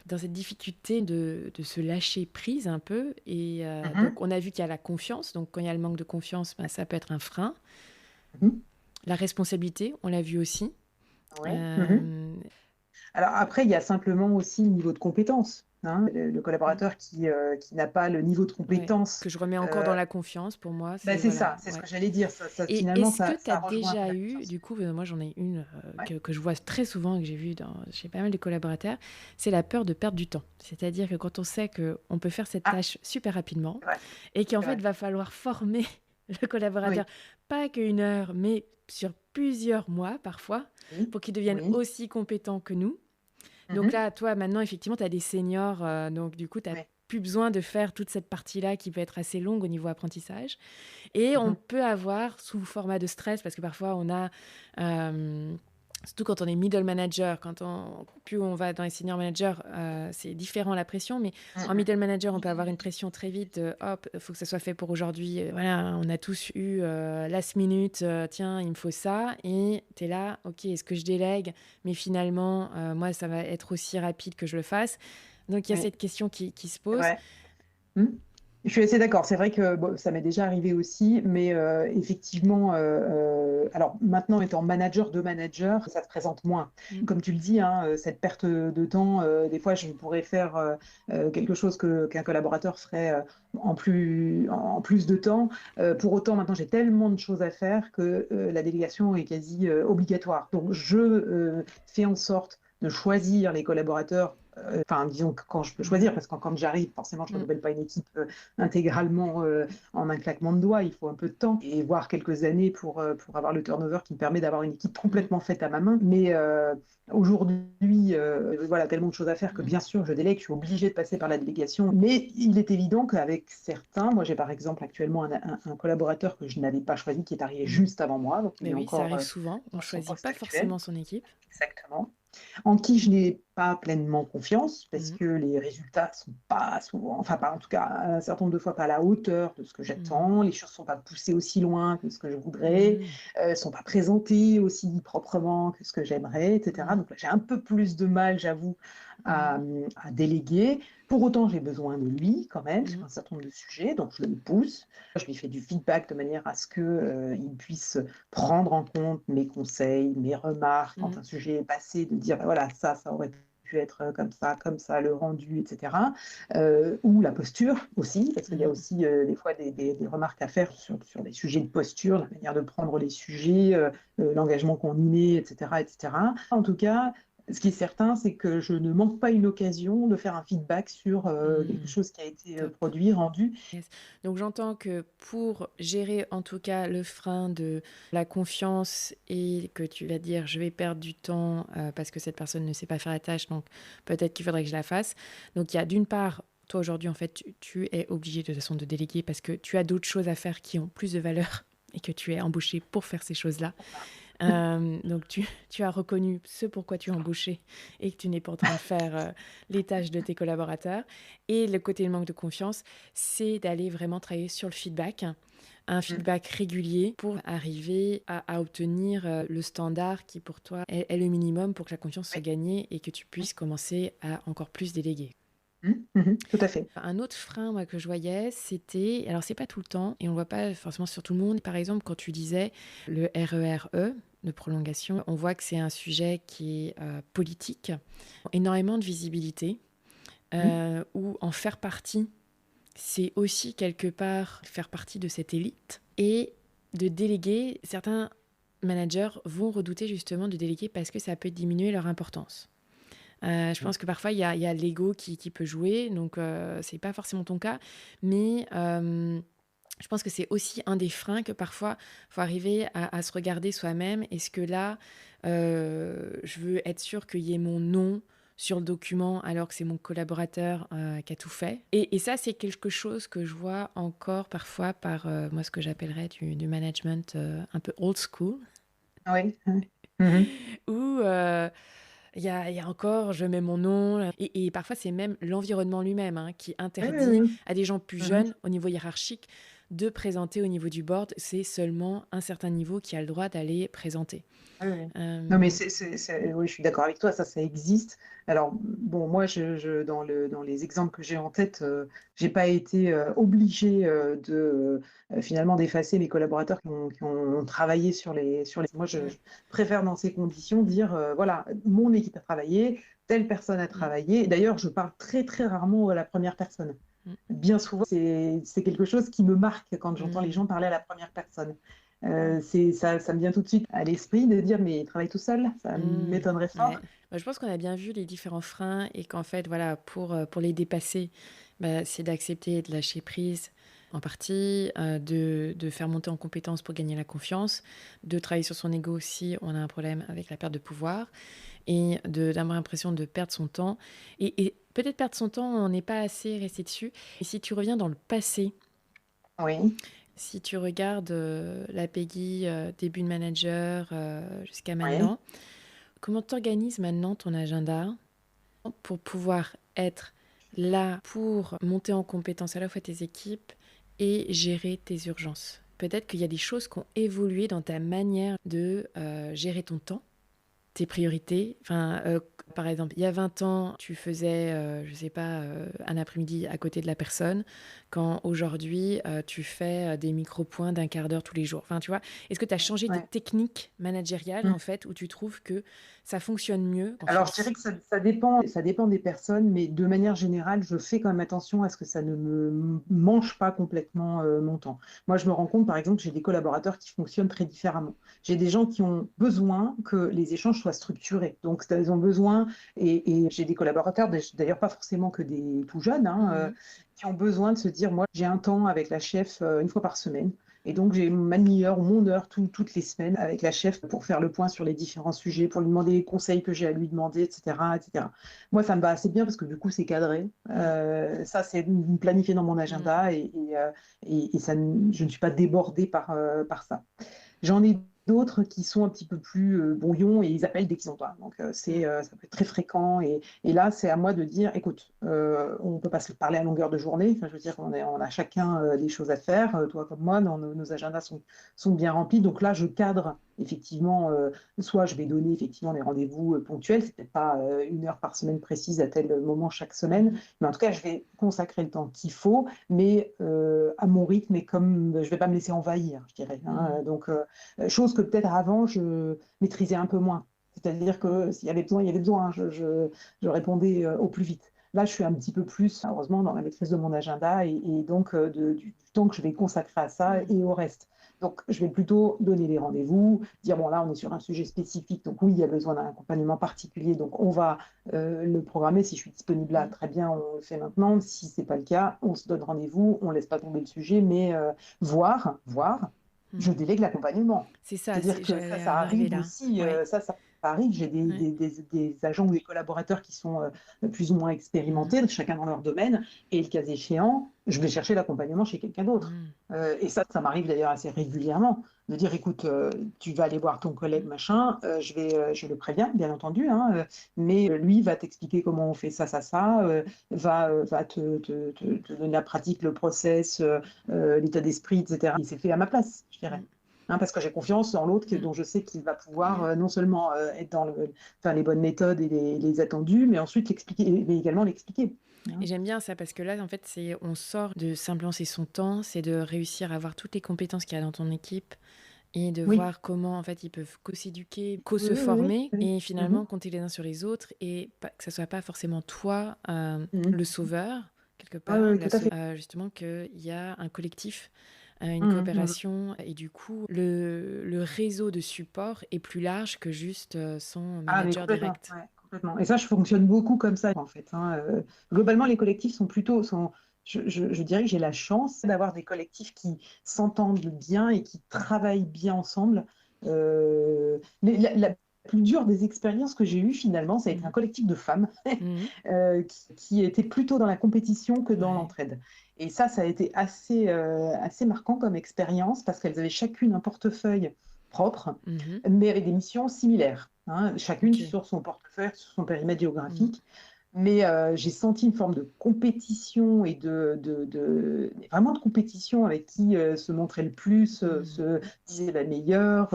[SPEAKER 1] dans cette difficulté de se lâcher prise un peu? Et
[SPEAKER 2] Mhm,
[SPEAKER 1] donc, on a vu qu'il y a la confiance. Donc, quand il y a le manque de confiance, ben, ça peut être un frein.
[SPEAKER 2] mhm.
[SPEAKER 1] La responsabilité, on l'a vu aussi.
[SPEAKER 2] Ouais. Mhm.
[SPEAKER 1] Euh,
[SPEAKER 2] Alors après, il y a simplement aussi le niveau de compétence, hein. Le
[SPEAKER 1] mm,
[SPEAKER 2] collaborateur qui n'a pas le niveau de
[SPEAKER 1] ouais.
[SPEAKER 2] compétence,
[SPEAKER 1] Que je remets encore dans
[SPEAKER 2] euh,
[SPEAKER 1] la confiance, pour moi,
[SPEAKER 2] ben
[SPEAKER 1] c'est
[SPEAKER 2] c'est
[SPEAKER 1] voilà,
[SPEAKER 2] ça, c'est ce
[SPEAKER 1] ouais.
[SPEAKER 2] que j'allais dire.
[SPEAKER 1] Et
[SPEAKER 2] Finalement,
[SPEAKER 1] est-ce que tu as
[SPEAKER 2] ça rejoint un peu
[SPEAKER 1] déjà
[SPEAKER 2] la
[SPEAKER 1] eu,
[SPEAKER 2] confiance.
[SPEAKER 1] du coup, moi j'en ai une
[SPEAKER 2] Ouais.
[SPEAKER 1] que je vois très souvent et que j'ai vu chez pas mal de collaborateurs, c'est la peur de perdre du temps. C'est-à-dire que quand on sait qu'on peut faire cette
[SPEAKER 2] Ah,
[SPEAKER 1] tâche super rapidement
[SPEAKER 2] c'est vrai,
[SPEAKER 1] et qu'en
[SPEAKER 2] c'est
[SPEAKER 1] fait,
[SPEAKER 2] vrai.
[SPEAKER 1] il va falloir former le collaborateur,
[SPEAKER 2] Oui.
[SPEAKER 1] pas qu'une heure, mais sur plusieurs mois parfois,
[SPEAKER 2] Oui.
[SPEAKER 1] pour qu'il devienne
[SPEAKER 2] Oui.
[SPEAKER 1] aussi compétent que nous. Donc
[SPEAKER 2] Mhm.
[SPEAKER 1] là, toi, maintenant, effectivement, tu as des seniors, donc du coup, tu n'as
[SPEAKER 2] Oui.
[SPEAKER 1] plus besoin de faire toute cette partie-là qui peut être assez longue au niveau apprentissage. Et on
[SPEAKER 2] Mhm.
[SPEAKER 1] peut avoir sous format de stress, parce que parfois on a, surtout quand on est middle manager, plus on va dans les senior managers, c'est différent la pression, mais en
[SPEAKER 2] Mhm.
[SPEAKER 1] middle manager, on peut avoir une pression très vite, hop, il faut que ça soit fait pour aujourd'hui. Voilà, on a tous eu last minute, tiens, il me faut ça, et tu es là, ok, est-ce que je délègue? Mais finalement, moi, ça va être aussi rapide que je le fasse. Donc il y a
[SPEAKER 2] Oui,
[SPEAKER 1] cette question qui se
[SPEAKER 2] c'est
[SPEAKER 1] pose.
[SPEAKER 2] vrai. Mhm. Je suis assez d'accord. C'est vrai que bon, ça m'est déjà arrivé aussi, mais effectivement, alors maintenant étant manager de manager, ça se présente moins.
[SPEAKER 1] Mm.
[SPEAKER 2] Comme tu le dis, hein, cette perte de temps, des fois, je pourrais faire quelque chose qu'un collaborateur ferait en plus de temps. Pour autant, maintenant, j'ai tellement de choses à faire que la délégation est quasi obligatoire. Donc, je fais en sorte de choisir les collaborateurs. Enfin, disons que quand je peux choisir, parce que quand j'arrive, forcément, je ne
[SPEAKER 1] Mm.
[SPEAKER 2] renouvelle pas une équipe intégralement en un claquement de doigts. Il faut un peu de temps et voire quelques années pour avoir le turnover qui me permet d'avoir une équipe
[SPEAKER 1] Mm.
[SPEAKER 2] complètement faite à ma main. Mais aujourd'hui, voilà, tellement de choses à faire que
[SPEAKER 1] Mm.
[SPEAKER 2] bien sûr, je délègue, je suis obligée de passer par la délégation. Mais il est évident qu'avec certains, moi j'ai par exemple actuellement un collaborateur que je n'avais pas choisi qui est arrivé
[SPEAKER 1] Mm.
[SPEAKER 2] juste avant moi, donc il
[SPEAKER 1] Mais
[SPEAKER 2] est
[SPEAKER 1] oui, ça
[SPEAKER 2] encore
[SPEAKER 1] arrive souvent. On
[SPEAKER 2] dans son
[SPEAKER 1] choisit
[SPEAKER 2] poste
[SPEAKER 1] pas
[SPEAKER 2] actuel.
[SPEAKER 1] forcément son équipe.
[SPEAKER 2] Exactement, en qui je n'ai pas pleinement confiance parce
[SPEAKER 1] Mm.
[SPEAKER 2] que les résultats sont pas souvent, enfin pas en tout cas un certain nombre de fois pas à la hauteur de ce que
[SPEAKER 1] Mm.
[SPEAKER 2] j'attends, les choses sont pas poussées aussi loin que ce que je voudrais,
[SPEAKER 1] Mm.
[SPEAKER 2] sont pas présentées aussi proprement que ce que j'aimerais, etc.
[SPEAKER 1] Mm.
[SPEAKER 2] Donc là j'ai un peu plus de mal, j'avoue, à,
[SPEAKER 1] Mm.
[SPEAKER 2] à déléguer. Pour autant, j'ai besoin de lui quand même sur
[SPEAKER 1] Mm.
[SPEAKER 2] un certain nombre de sujets, donc je le pousse. Je lui fais du feedback de manière à ce qu'il puisse prendre en compte mes conseils, mes remarques quand
[SPEAKER 1] Mm.
[SPEAKER 2] un sujet est passé, de dire, ben voilà, ça aurait pu être comme ça, le rendu, etc. Ou la posture aussi, parce qu'il y a
[SPEAKER 1] Mm.
[SPEAKER 2] aussi des fois des remarques à faire sur des sujets de posture, la manière de prendre les sujets, l'engagement qu'on y met, etc., etc. En tout cas, ce qui est certain, c'est que je ne manque pas une occasion de faire un feedback sur quelque
[SPEAKER 1] Mm.
[SPEAKER 2] chose qui a été
[SPEAKER 1] Top.
[SPEAKER 2] produit, rendu.
[SPEAKER 1] Yes. Donc j'entends que pour gérer en tout cas le frein de la confiance et que tu vas dire je vais perdre du temps parce que cette personne ne sait pas faire la tâche, donc peut-être qu'il faudrait que je la fasse. Donc il y a d'une part, toi aujourd'hui en fait tu es obligé de toute façon de déléguer parce que tu as d'autres choses à faire qui ont plus de valeur et que tu es embauché pour faire ces choses-là. Donc tu as reconnu ce pourquoi tu es embauché et que tu n'es pas en train de faire les tâches de tes collaborateurs. Et le côté de manque de confiance, c'est d'aller vraiment travailler sur le feedback, un feedback régulier pour arriver à obtenir le standard qui pour toi est le minimum pour que la confiance soit
[SPEAKER 2] Oui.
[SPEAKER 1] gagnée et que tu puisses commencer à encore plus déléguer.
[SPEAKER 2] Tout à fait.
[SPEAKER 1] Un autre frein moi, que je voyais, c'était, alors c'est pas tout le temps, et on ne voit pas forcément sur tout le monde, par exemple quand tu disais le RERE de prolongation, on voit que c'est un sujet qui est politique, énormément de visibilité, ou en faire partie, c'est aussi quelque part faire partie de cette élite, et de déléguer, certains managers vont redouter justement de déléguer parce que ça peut diminuer leur importance. Je pense que parfois, il y a l'ego qui peut jouer, donc c'est pas forcément ton cas, mais je pense que c'est aussi un des freins que parfois, il faut arriver à se regarder soi-même. Est-ce que là, je veux être sûr qu'il y ait mon nom sur le document alors que c'est mon collaborateur qui a tout fait. Et ça, c'est quelque chose que je vois encore parfois par moi, ce que j'appellerais du management un peu old school,
[SPEAKER 2] Oui. Oui. Mhm.
[SPEAKER 1] où il y a encore, je mets mon nom. Et parfois, c'est même l'environnement lui-même qui
[SPEAKER 2] Oui, oui,
[SPEAKER 1] interdit
[SPEAKER 2] oui.
[SPEAKER 1] à des gens plus
[SPEAKER 2] Mhm.
[SPEAKER 1] jeunes au niveau hiérarchique de présenter au niveau du board. C'est seulement un certain niveau qui a le droit d'aller présenter.
[SPEAKER 2] Oui, oui. Non, mais
[SPEAKER 1] Euh,
[SPEAKER 2] oui, je suis d'accord avec toi, ça existe. Alors, bon, moi, dans les exemples que j'ai en tête, j'ai pas été obligée finalement d'effacer mes collaborateurs qui ont travaillé sur les. Moi,
[SPEAKER 1] mm,
[SPEAKER 2] je préfère dans ces conditions dire, voilà, mon équipe a travaillé, telle personne a
[SPEAKER 1] mm,
[SPEAKER 2] travaillé. D'ailleurs, je parle très, très rarement à la première personne.
[SPEAKER 1] mm,
[SPEAKER 2] Bien souvent, c'est quelque chose qui me marque quand j'entends les
[SPEAKER 1] mm,
[SPEAKER 2] gens parler à la première personne.
[SPEAKER 1] mm,
[SPEAKER 2] Ça me vient tout de suite à l'esprit de dire, mais il travaille tout seul, ça
[SPEAKER 1] mm.
[SPEAKER 2] m'étonnerait fort.
[SPEAKER 1] Ouais. Bah, je pense qu'on a bien vu les différents freins et qu'en fait, voilà, pour les dépasser, bah, c'est d'accepter de lâcher prise en partie, de faire monter en compétence pour gagner la confiance, de travailler sur son ego si on a un problème avec la perte de pouvoir et d'avoir l'impression de perdre son temps. Et peut-être perdre son temps, on n'est pas assez resté dessus. Et si tu reviens dans le passé,
[SPEAKER 2] Oui,
[SPEAKER 1] si tu regardes la Peggy, début de manager jusqu'à
[SPEAKER 2] oui.
[SPEAKER 1] maintenant, comment tu organises maintenant ton agenda pour pouvoir être là pour monter en compétence à la fois tes équipes et gérer tes urgences? Peut-être qu'il y a des choses qui ont évolué dans ta manière de gérer ton temps, tes priorités. Enfin, par exemple, il y a 20 ans, tu faisais, je sais pas, un après-midi à côté de la personne, quand aujourd'hui, tu fais des micro-points d'un quart d'heure tous les jours. Enfin, tu vois, est-ce que tu as changé tes
[SPEAKER 2] Ouais.
[SPEAKER 1] techniques managériales, en fait, où tu trouves que ça fonctionne mieux en
[SPEAKER 2] Alors, je dirais
[SPEAKER 1] France?
[SPEAKER 2] que ça dépend des personnes, mais de manière générale, je fais quand même attention à ce que ça ne me mange pas complètement mon temps. Moi, je me rends compte, par exemple, que j'ai des collaborateurs qui fonctionnent très différemment. J'ai des gens qui ont besoin que les échanges soient structurés. Donc, ils ont besoin, et j'ai des collaborateurs, d'ailleurs pas forcément que des tout jeunes, hein,
[SPEAKER 1] Mhm.
[SPEAKER 2] qui ont besoin de se dire, moi, j'ai un temps avec la chef une fois par semaine. Et donc, j'ai ma demi-heure ou mon heure toutes les semaines avec la chef pour faire le point sur les différents sujets, pour lui demander les conseils que j'ai à lui demander, etc., etc. Moi, ça me va assez bien parce que du coup, c'est cadré.
[SPEAKER 1] Mm.
[SPEAKER 2] Ça, c'est planifié dans mon
[SPEAKER 1] Mm.
[SPEAKER 2] agenda et ça, je ne suis pas débordée par ça. J'en ai d'autres qui sont un petit peu plus brouillons et ils appellent dès qu'ils ont pas. Donc,
[SPEAKER 1] Mm.
[SPEAKER 2] ça peut être très fréquent. Et là, c'est à moi de dire, écoute, on ne peut pas se parler à longueur de journée. Enfin, je veux dire, on a chacun des choses à faire. Toi comme moi, nos agendas sont bien remplis. Donc là, je cadre effectivement, soit je vais donner effectivement des rendez-vous ponctuels, c'est peut-être pas une heure par semaine précise à tel moment chaque semaine,
[SPEAKER 1] Mhm.
[SPEAKER 2] mais en tout cas, je vais consacrer le temps qu'il faut, mais à mon rythme et comme je ne vais pas me laisser envahir, je dirais,
[SPEAKER 1] Mhm.
[SPEAKER 2] hein. Donc, chose que peut-être avant, je maîtrisais un peu moins. C'est-à-dire que s'il y avait besoin, il y avait besoin, hein. Je répondais au plus vite. Là, je suis un petit peu plus, heureusement, dans la maîtrise de mon agenda et donc du temps que je vais consacrer à ça
[SPEAKER 1] Mhm.
[SPEAKER 2] et au reste. Donc, je vais plutôt donner les rendez-vous, dire, bon, là, on est sur un sujet spécifique, donc oui, il y a besoin d'un accompagnement particulier, donc on va le programmer. Si je suis disponible là,
[SPEAKER 1] Mhm.
[SPEAKER 2] très bien, on le fait maintenant. Si ce n'est pas le cas, on se donne rendez-vous, on ne laisse pas tomber le sujet, mais voir, je
[SPEAKER 1] Mhm.
[SPEAKER 2] délègue l'accompagnement.
[SPEAKER 1] C'est ça,
[SPEAKER 2] C'est-à-dire que
[SPEAKER 1] j'allais
[SPEAKER 2] ça
[SPEAKER 1] en arriver
[SPEAKER 2] arrive
[SPEAKER 1] là.
[SPEAKER 2] aussi,
[SPEAKER 1] Ouais,
[SPEAKER 2] ça arrive. J'ai
[SPEAKER 1] ouais.
[SPEAKER 2] des agents ou des collaborateurs qui sont plus ou moins
[SPEAKER 1] Mhm.
[SPEAKER 2] expérimentés, chacun dans leur domaine, et le cas échéant, je vais chercher l'accompagnement chez quelqu'un d'autre.
[SPEAKER 1] Mhm.
[SPEAKER 2] Et ça m'arrive d'ailleurs assez régulièrement, de dire, écoute, tu vas aller voir ton collègue,
[SPEAKER 1] Mhm.
[SPEAKER 2] machin, je le préviens, bien entendu, hein, mais lui va t'expliquer comment on fait ça, va te donner la pratique, le process, l'état d'esprit, etc. Il s'est fait à ma place, je dirais.
[SPEAKER 1] Mhm.
[SPEAKER 2] Hein, parce que j'ai confiance dans l'autre
[SPEAKER 1] Mhm.
[SPEAKER 2] dont je sais qu'il va pouvoir
[SPEAKER 1] Mhm.
[SPEAKER 2] non seulement être enfin, les bonnes méthodes et les attendus, mais ensuite l'expliquer, mais également l'expliquer.
[SPEAKER 1] Et
[SPEAKER 2] Hein.
[SPEAKER 1] j'aime bien ça parce que là, en fait, on sort de s'implanter son temps, c'est de réussir à avoir toutes les compétences qu'il y a dans ton équipe et de
[SPEAKER 2] Oui,
[SPEAKER 1] voir comment, en fait, ils peuvent co-s'éduquer,
[SPEAKER 2] oui,
[SPEAKER 1] co-se
[SPEAKER 2] oui, oui,
[SPEAKER 1] former
[SPEAKER 2] oui.
[SPEAKER 1] et finalement
[SPEAKER 2] Mhm.
[SPEAKER 1] compter les uns sur les autres et que ça soit pas forcément toi,
[SPEAKER 2] Mhm.
[SPEAKER 1] le sauveur, quelque
[SPEAKER 2] Oui,
[SPEAKER 1] part,
[SPEAKER 2] oui, tout à fait.
[SPEAKER 1] justement qu'il y a un collectif, une
[SPEAKER 2] Mhm, mhm.
[SPEAKER 1] coopération et du coup, le réseau de support est plus large que juste son
[SPEAKER 2] Ah, mais
[SPEAKER 1] manager
[SPEAKER 2] complètement,
[SPEAKER 1] direct.
[SPEAKER 2] ouais, complètement. Et ça, je fonctionne beaucoup comme ça, en fait, hein. Globalement, les collectifs je dirais que j'ai la chance d'avoir des collectifs qui s'entendent bien et qui travaillent bien ensemble. La plus dure des expériences que j'ai eues, finalement, ça a été un
[SPEAKER 1] Mhm.
[SPEAKER 2] collectif de femmes
[SPEAKER 1] Mhm.
[SPEAKER 2] qui était plutôt dans la compétition que dans
[SPEAKER 1] Ouais.
[SPEAKER 2] l'entraide. Et ça a été assez marquant comme expérience parce qu'elles avaient chacune un portefeuille propre,
[SPEAKER 1] Mhm.
[SPEAKER 2] mais avec des missions similaires, hein, chacune
[SPEAKER 1] Ok.
[SPEAKER 2] sur son portefeuille, sur son périmètre
[SPEAKER 1] Mhm.
[SPEAKER 2] géographique. Mais j'ai senti une forme de compétition et vraiment de compétition avec qui se montrait le plus,
[SPEAKER 1] Mhm.
[SPEAKER 2] se disait la meilleure.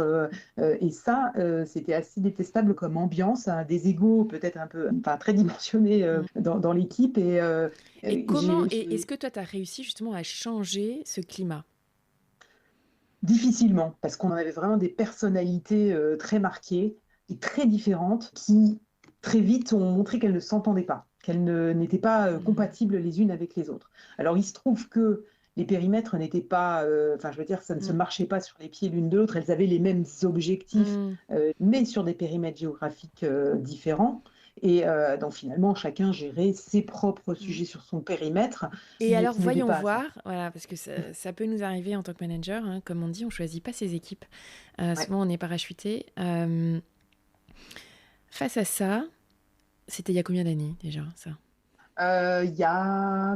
[SPEAKER 2] Et ça, c'était assez détestable comme ambiance, hein, des égos peut-être un peu, enfin, très dimensionnés
[SPEAKER 1] Mhm.
[SPEAKER 2] dans l'équipe.
[SPEAKER 1] Et comment, est-ce
[SPEAKER 2] J'ai
[SPEAKER 1] que toi, tu as réussi justement à changer ce climat?
[SPEAKER 2] difficilement, parce qu'on avait vraiment des personnalités très marquées et très différentes qui très vite ont montré qu'elles ne s'entendaient pas, n'étaient pas
[SPEAKER 1] Mhm.
[SPEAKER 2] compatibles les unes avec les autres. Alors il se trouve que les périmètres n'étaient pas, enfin je veux dire, ça ne se
[SPEAKER 1] Mhm.
[SPEAKER 2] marchait pas sur les pieds l'une de l'autre, elles avaient les mêmes objectifs,
[SPEAKER 1] Mhm.
[SPEAKER 2] mais sur des périmètres géographiques différents. Et donc finalement, chacun gérait ses propres
[SPEAKER 1] Mhm.
[SPEAKER 2] sujets sur son périmètre,
[SPEAKER 1] Et alors,
[SPEAKER 2] qui n'était
[SPEAKER 1] voyons
[SPEAKER 2] pas assez.
[SPEAKER 1] voir, voilà, parce que ça peut nous arriver en tant que manager, hein, comme on dit, on choisit pas ses équipes.
[SPEAKER 2] Ouais.
[SPEAKER 1] Souvent, on est parachuté. Face à ça, c'était il y a combien d'années déjà, ça?
[SPEAKER 2] Il y a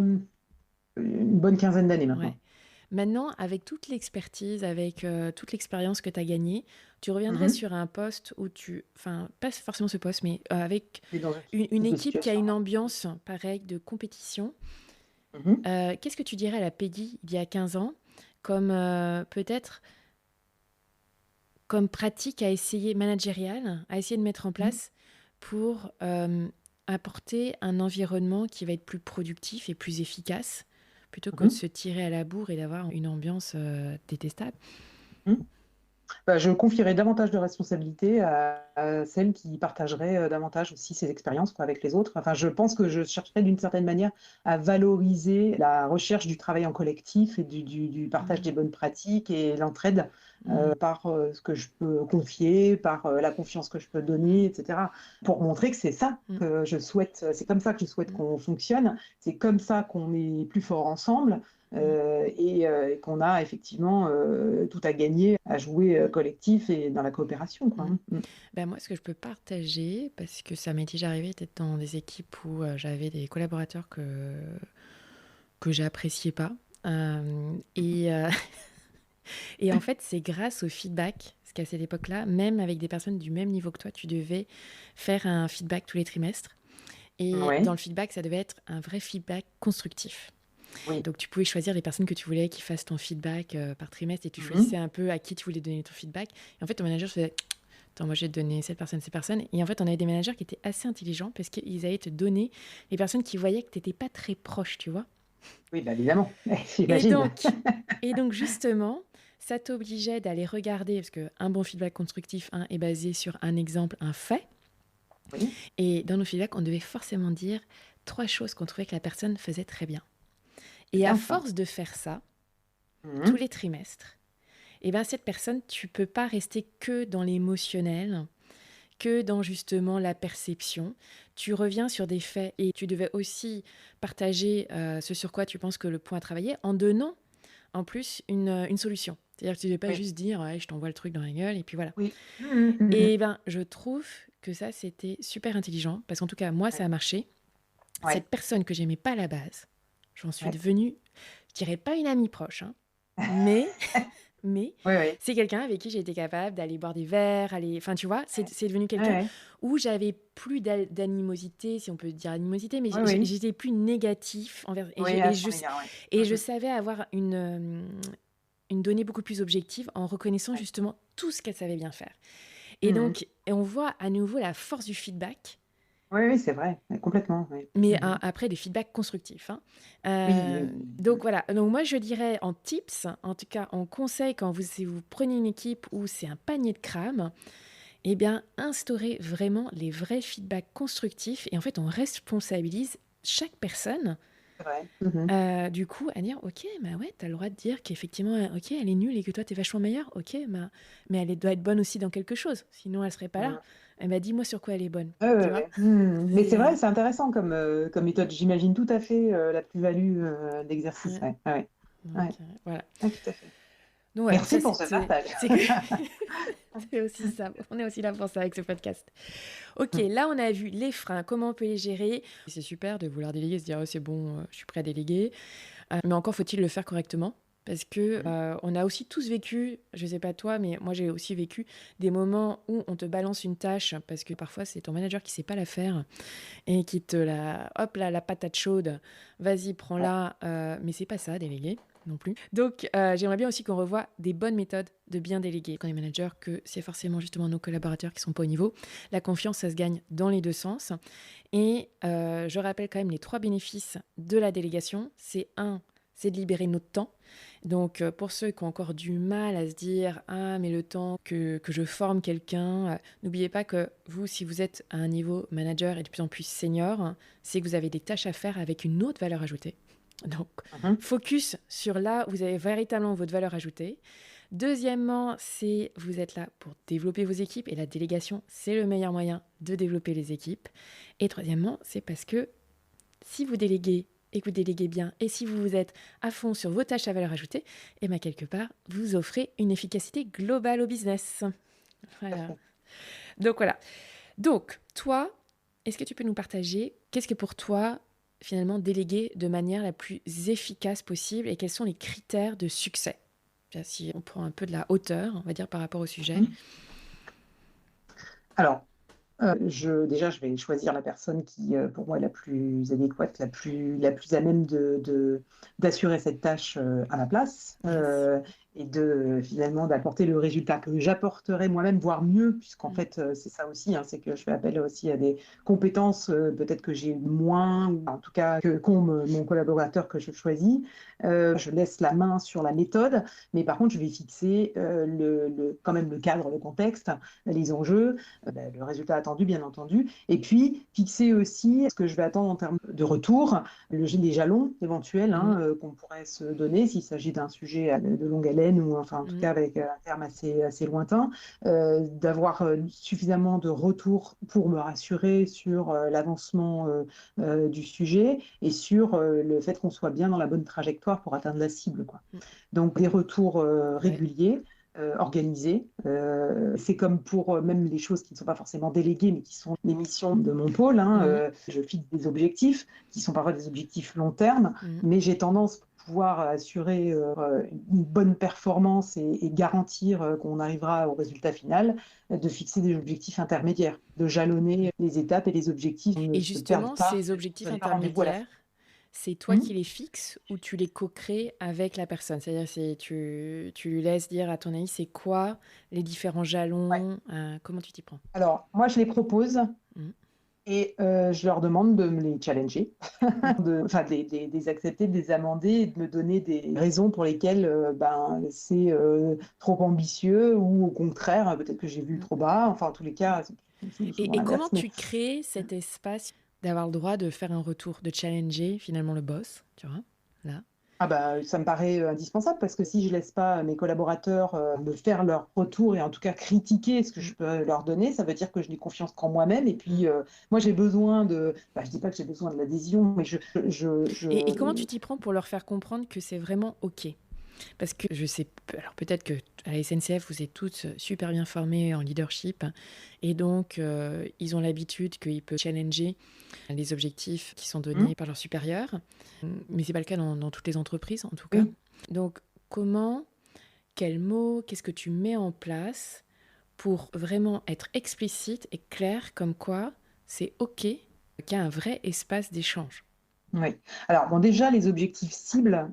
[SPEAKER 2] une bonne quinzaine d'années
[SPEAKER 1] Ouais.
[SPEAKER 2] maintenant.
[SPEAKER 1] Maintenant, avec toute l'expertise, avec toute l'expérience que tu as gagnée, tu reviendrais
[SPEAKER 2] Mhm.
[SPEAKER 1] sur un poste où enfin, pas forcément ce poste, mais avec
[SPEAKER 2] Et dans ce
[SPEAKER 1] une
[SPEAKER 2] type de
[SPEAKER 1] équipe qui a
[SPEAKER 2] situation.
[SPEAKER 1] une ambiance pareille de compétition.
[SPEAKER 2] Mhm.
[SPEAKER 1] Qu'est-ce que tu dirais à la Peggy il y a 15 ans comme peut-être comme pratique à essayer, managériale, à essayer de mettre en
[SPEAKER 2] Mhm.
[SPEAKER 1] place pour apporter un environnement qui va être plus productif et plus efficace, plutôt que de
[SPEAKER 2] Mhm.
[SPEAKER 1] se tirer à la bourre et d'avoir une ambiance détestable?
[SPEAKER 2] Mhm. Bah, je confierais davantage de responsabilités à celles qui partageraient davantage aussi ces expériences quoi, avec les autres. Enfin, je pense que je chercherais d'une certaine manière à valoriser la recherche du travail en collectif et du partage
[SPEAKER 1] Mm,
[SPEAKER 2] des bonnes pratiques et l'entraide
[SPEAKER 1] mm,
[SPEAKER 2] par ce que je peux confier, par la confiance que je peux donner, etc. Pour montrer que c'est ça
[SPEAKER 1] mm,
[SPEAKER 2] que je souhaite, c'est comme ça que je souhaite
[SPEAKER 1] mm,
[SPEAKER 2] qu'on fonctionne, c'est comme ça qu'on est plus fort ensemble
[SPEAKER 1] mm,
[SPEAKER 2] et qu'on a effectivement tout à gagner à jouer
[SPEAKER 1] mm,
[SPEAKER 2] collectif et dans la coopération, quoi.
[SPEAKER 1] mm.
[SPEAKER 2] Mm.
[SPEAKER 1] Ben moi, ce que je peux partager, parce que ça m'est déjà arrivé d'être dans des équipes où j'avais des collaborateurs que j'appréciais pas. Et en fait, c'est grâce au feedback, parce qu'à cette époque-là, même avec des personnes du même niveau que toi, tu devais faire un feedback tous les trimestres. Et dans
[SPEAKER 2] Ouais,
[SPEAKER 1] le feedback, ça devait être un vrai feedback constructif.
[SPEAKER 2] oui.
[SPEAKER 1] Donc tu pouvais choisir les personnes que tu voulais qui fassent ton feedback par trimestre et tu choisissais
[SPEAKER 2] Mhm.
[SPEAKER 1] un peu à qui tu voulais donner ton feedback. Et en fait, ton manager faisait attends, moi je vais te donner cette personne, ces personnes. Et en fait, on avait des managers qui étaient assez intelligents parce qu'ils allaient te donner les personnes qui voyaient que tu n'étais pas très proche, tu vois.
[SPEAKER 2] Oui, bah, évidemment,
[SPEAKER 1] Et
[SPEAKER 2] j'imagine.
[SPEAKER 1] donc, et donc justement, ça t'obligeait d'aller regarder, parce qu'un bon feedback constructif est basé sur un exemple, un fait.
[SPEAKER 2] Oui,
[SPEAKER 1] Et dans nos feedbacks, on devait forcément dire trois choses qu'on trouvait que la personne faisait très bien.
[SPEAKER 2] c'est
[SPEAKER 1] Et à
[SPEAKER 2] bien ça.
[SPEAKER 1] force de faire ça, tous
[SPEAKER 2] Mhm.
[SPEAKER 1] les trimestres, et ben cette personne, tu peux pas rester que dans l'émotionnel, que dans justement la perception. Tu reviens sur des faits et tu devais aussi partager ce sur quoi tu penses que le point à travailler en donnant en plus une solution. C'est-à-dire que tu ne devais pas
[SPEAKER 2] Oui,
[SPEAKER 1] juste dire ouais, je t'envoie le truc dans la gueule et puis voilà.
[SPEAKER 2] oui. Mhm, mhm, mhm.
[SPEAKER 1] Et ben je trouve que ça c'était super intelligent parce qu'en tout cas moi ça
[SPEAKER 2] Ouais,
[SPEAKER 1] a marché.
[SPEAKER 2] ouais,
[SPEAKER 1] Cette personne que j'aimais pas à la base, j'en suis
[SPEAKER 2] ouais.
[SPEAKER 1] devenue, je dirais pas une amie proche, hein, mais mais
[SPEAKER 2] Oui, oui.
[SPEAKER 1] c'est quelqu'un avec qui j'ai été capable d'aller boire des verres, aller, enfin tu vois,
[SPEAKER 2] Ouais,
[SPEAKER 1] c'est devenu
[SPEAKER 2] ouais,
[SPEAKER 1] quelqu'un
[SPEAKER 2] ouais.
[SPEAKER 1] où j'avais plus d'animosité, si on peut dire animosité, mais
[SPEAKER 2] Oui, oui.
[SPEAKER 1] j'étais plus négatif envers
[SPEAKER 2] Oui, à son égard, ouais.
[SPEAKER 1] et je
[SPEAKER 2] Mhm.
[SPEAKER 1] savais avoir une donnée beaucoup plus objective en reconnaissant
[SPEAKER 2] Ouais.
[SPEAKER 1] justement tout ce qu'elle savait bien faire. Et
[SPEAKER 2] Mhm.
[SPEAKER 1] donc, et on voit à nouveau la force du feedback,
[SPEAKER 2] Oui, oui, c'est vrai, ouais, complètement. Oui.
[SPEAKER 1] mais
[SPEAKER 2] Mhm.
[SPEAKER 1] après des feedbacks constructifs, hein.
[SPEAKER 2] Oui, oui,
[SPEAKER 1] Donc
[SPEAKER 2] oui.
[SPEAKER 1] voilà, donc moi je dirais en tips, en tout cas en conseil, quand si vous prenez une équipe où c'est un panier de crème, eh bien instaurez vraiment les vrais feedbacks constructifs et en fait on responsabilise chaque personne.
[SPEAKER 2] C'est vrai. Mhm.
[SPEAKER 1] Du coup, à dire, ok, bah ouais, t'as le droit de dire qu'effectivement, ok, elle est nulle et que toi, t'es vachement meilleure, ok, bah, mais doit être bonne aussi dans quelque chose, sinon elle serait pas là.
[SPEAKER 2] Mhm.
[SPEAKER 1] Elle m'a dit, dis-moi sur quoi elle est bonne,
[SPEAKER 2] Ouais, ouais,
[SPEAKER 1] tu vois.
[SPEAKER 2] ouais. Mais c'est
[SPEAKER 1] C'est,
[SPEAKER 2] vrai, c'est intéressant comme méthode. J'imagine tout à fait la plus-value d'exercice.
[SPEAKER 1] ouais,
[SPEAKER 2] Ouais, ouais,
[SPEAKER 1] donc
[SPEAKER 2] ouais.
[SPEAKER 1] voilà.
[SPEAKER 2] Ouais, tout à fait.
[SPEAKER 1] Donc voilà,
[SPEAKER 2] Merci
[SPEAKER 1] ça
[SPEAKER 2] pour ce
[SPEAKER 1] c'était,
[SPEAKER 2] partage.
[SPEAKER 1] c'est que c'est aussi ça. On est aussi là pour ça avec ce podcast. Ok, là on a vu les freins, comment on peut les gérer. C'est super de vouloir déléguer, se dire, oh, c'est bon, je suis prêt à déléguer. Mais encore faut-il le faire correctement. Parce que on a aussi tous vécu, je sais pas toi, mais moi j'ai aussi vécu des moments où on te balance une tâche parce que parfois c'est ton manager qui sait pas la faire et qui te la, hop là, la patate chaude, vas-y
[SPEAKER 2] Ouais.
[SPEAKER 1] prends-la, mais c'est pas ça déléguer non plus. Donc j'aimerais bien aussi qu'on revoie des bonnes méthodes de bien déléguer quand on est manager, que c'est forcément justement nos collaborateurs qui sont pas au niveau. La confiance, ça se gagne dans les deux sens. Et je rappelle quand même les trois bénéfices de la délégation. C'est un, c'est de libérer notre temps. Donc, pour ceux qui ont encore du mal à se dire ah, mais le temps que je forme quelqu'un, n'oubliez pas que vous, si vous êtes à un niveau manager et de plus en plus senior, c'est que vous avez des tâches à faire avec une autre valeur ajoutée. Donc,
[SPEAKER 2] Mhm.
[SPEAKER 1] focus sur là où vous avez véritablement votre valeur ajoutée. Deuxièmement, c'est vous êtes là pour développer vos équipes et la délégation, c'est le meilleur moyen de développer les équipes. Et troisièmement, c'est parce que si vous déléguez et que vous déléguez bien, et si vous êtes à fond sur vos tâches à valeur ajoutée, et bien quelque part, vous offrez une efficacité globale au business.
[SPEAKER 2] Tout à
[SPEAKER 1] Voilà.
[SPEAKER 2] fait.
[SPEAKER 1] Donc voilà. Donc, toi, est-ce que tu peux nous partager qu'est-ce que pour toi, finalement, déléguer de manière la plus efficace possible et quels sont les critères de succès? Si on prend un peu de la hauteur, on va dire, par rapport au sujet.
[SPEAKER 2] Mhm. Alors, déjà, je vais choisir la personne qui, pour moi, est la plus adéquate, la plus à même d'assurer cette tâche à ma place.
[SPEAKER 1] Yes.
[SPEAKER 2] et finalement d'apporter le résultat que j'apporterais moi-même, voire mieux, puisqu'en
[SPEAKER 1] Mmh.
[SPEAKER 2] fait, c'est ça aussi, hein, c'est que je fais appel aussi à des compétences peut-être que j'ai moins, ou en tout cas qu'ont mon collaborateur que je choisis. Je laisse la main sur la méthode, mais par contre, je vais fixer quand même le cadre, le contexte, les enjeux, le résultat attendu, bien entendu, et puis fixer aussi ce que je vais attendre en termes de retour, les jalons éventuels,
[SPEAKER 1] Mmh.
[SPEAKER 2] hein, qu'on pourrait se donner s'il s'agit d'un sujet de longue haleine ou enfin en tout
[SPEAKER 1] Mmh.
[SPEAKER 2] cas avec un terme assez lointain, d'avoir suffisamment de retours pour me rassurer sur l'avancement du sujet et sur le fait qu'on soit bien dans la bonne trajectoire pour atteindre la cible, quoi.
[SPEAKER 1] Mmh.
[SPEAKER 2] Donc des retours
[SPEAKER 1] Ouais.
[SPEAKER 2] réguliers, organisés. C'est comme pour même les choses qui ne sont pas forcément déléguées, mais qui sont les missions de mon pôle, hein.
[SPEAKER 1] Mmh.
[SPEAKER 2] Je fixe des objectifs qui sont parfois des objectifs long terme,
[SPEAKER 1] Mmh.
[SPEAKER 2] mais j'ai tendance pour pouvoir assurer une bonne performance et garantir qu'on arrivera au résultat final, de fixer des objectifs intermédiaires, de jalonner les étapes et les objectifs, on ne
[SPEAKER 1] Et
[SPEAKER 2] se perde
[SPEAKER 1] justement,
[SPEAKER 2] pas,
[SPEAKER 1] ces objectifs
[SPEAKER 2] on n'est pas rendez-vous à la fin.
[SPEAKER 1] intermédiaires, c'est toi
[SPEAKER 2] Hmm.
[SPEAKER 1] qui les fixes ou tu les co-crées avec la personne? C'est-à-dire, tu lui laisses dire à ton ami, c'est quoi les différents
[SPEAKER 2] Ouais.
[SPEAKER 1] jalons? Comment tu t'y prends?
[SPEAKER 2] Alors, moi, je les propose.
[SPEAKER 1] Mmh.
[SPEAKER 2] Et je leur demande de me les challenger,
[SPEAKER 1] Mmh.
[SPEAKER 2] enfin de les accepter, de les amender et de me donner des raisons pour lesquelles c'est trop ambitieux ou au contraire, peut-être que j'ai vu
[SPEAKER 1] Mmh.
[SPEAKER 2] trop bas. Enfin, en tous les cas, c'est souvent
[SPEAKER 1] Et comment
[SPEAKER 2] l'inverse. Mais
[SPEAKER 1] tu crées cet espace d'avoir le droit de faire un retour, de challenger finalement le boss, tu vois? Là.
[SPEAKER 2] ça me paraît indispensable parce que si je laisse pas mes collaborateurs me faire leur retour et en tout cas critiquer ce que
[SPEAKER 1] Mmh.
[SPEAKER 2] je peux leur donner, ça veut dire que je n'ai confiance qu'en moi-même. Et
[SPEAKER 1] Mmh.
[SPEAKER 2] puis, moi, j'ai besoin je dis pas que j'ai besoin de l'adhésion, mais
[SPEAKER 1] Et comment tu t'y prends pour leur faire comprendre que c'est vraiment OK? Parce que je sais, alors peut-être que à la SNCF, vous êtes toutes super bien formées en leadership et donc ils ont l'habitude qu'ils peuvent challenger les objectifs qui sont
[SPEAKER 2] Mmh,
[SPEAKER 1] donnés par leurs supérieurs. Mais c'est pas le cas dans toutes les entreprises, en tout cas.
[SPEAKER 2] oui.
[SPEAKER 1] Donc comment, quels mots, qu'est-ce que tu mets en place pour vraiment être explicite et clair comme quoi c'est OK qu'il y a un vrai espace d'échange?
[SPEAKER 2] Oui. Alors, bon, déjà, les objectifs cibles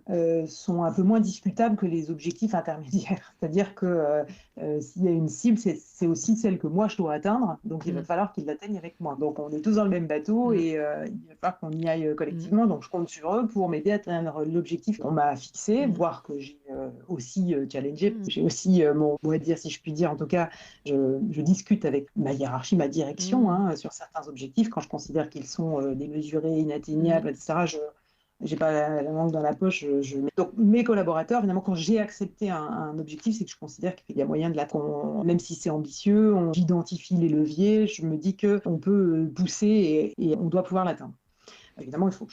[SPEAKER 2] sont un peu moins discutables que les objectifs intermédiaires. C'est-à-dire que s'il y a une cible, c'est aussi celle que moi, je dois atteindre. Donc, il va
[SPEAKER 1] Mmh.
[SPEAKER 2] falloir qu'ils l'atteignent avec moi. Donc, on est tous dans le même bateau
[SPEAKER 1] Mmh.
[SPEAKER 2] et il va falloir qu'on y aille
[SPEAKER 1] Mmh.
[SPEAKER 2] collectivement. Donc, je compte sur eux pour m'aider à atteindre l'objectif qu'on m'a fixé,
[SPEAKER 1] Mmh.
[SPEAKER 2] voire que j'ai aussi challengé. Parce
[SPEAKER 1] Mmh.
[SPEAKER 2] que j'ai aussi mon mot à dire, si je puis dire. En tout cas, je discute avec ma hiérarchie, ma direction,
[SPEAKER 1] Mmh.
[SPEAKER 2] hein, sur certains objectifs quand je considère qu'ils sont démesurés,
[SPEAKER 1] Mmh.
[SPEAKER 2] inatteignables, etc. Je n'ai pas la langue dans la poche. Donc, mes collaborateurs, évidemment, quand j'ai accepté un objectif, c'est que je considère qu'il y a moyen de l'atteindre. Même si c'est ambitieux, j'identifie les leviers, je me dis qu'on peut pousser et on doit pouvoir l'atteindre. Évidemment, il faut que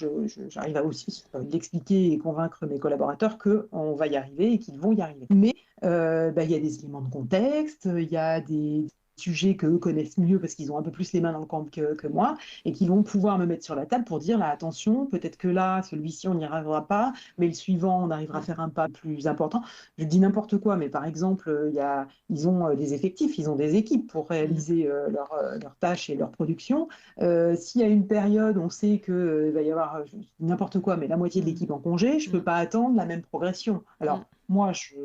[SPEAKER 2] j'arrive à aussi l'expliquer et convaincre mes collaborateurs qu'on va y arriver et qu'ils vont y arriver. Mais il y a des éléments de contexte, il y a des sujets qu'eux connaissent mieux parce qu'ils ont un peu plus les mains dans le camp que moi et qui vont pouvoir me mettre sur la table pour dire là, attention, peut-être que là, celui-ci, on n'y arrivera pas, mais le suivant, on arrivera à faire un pas plus important. Je dis n'importe quoi, mais par exemple, ils ont des effectifs, ils ont des équipes pour
[SPEAKER 1] Mmh.
[SPEAKER 2] réaliser leurs tâches et leur production. S'il y a une période, on sait qu'il va y avoir n'importe quoi, mais la moitié de
[SPEAKER 1] Mmh.
[SPEAKER 2] l'équipe en congé, je ne peux
[SPEAKER 1] Mmh.
[SPEAKER 2] pas attendre la même progression.
[SPEAKER 1] Mmh.
[SPEAKER 2] Alors, moi, je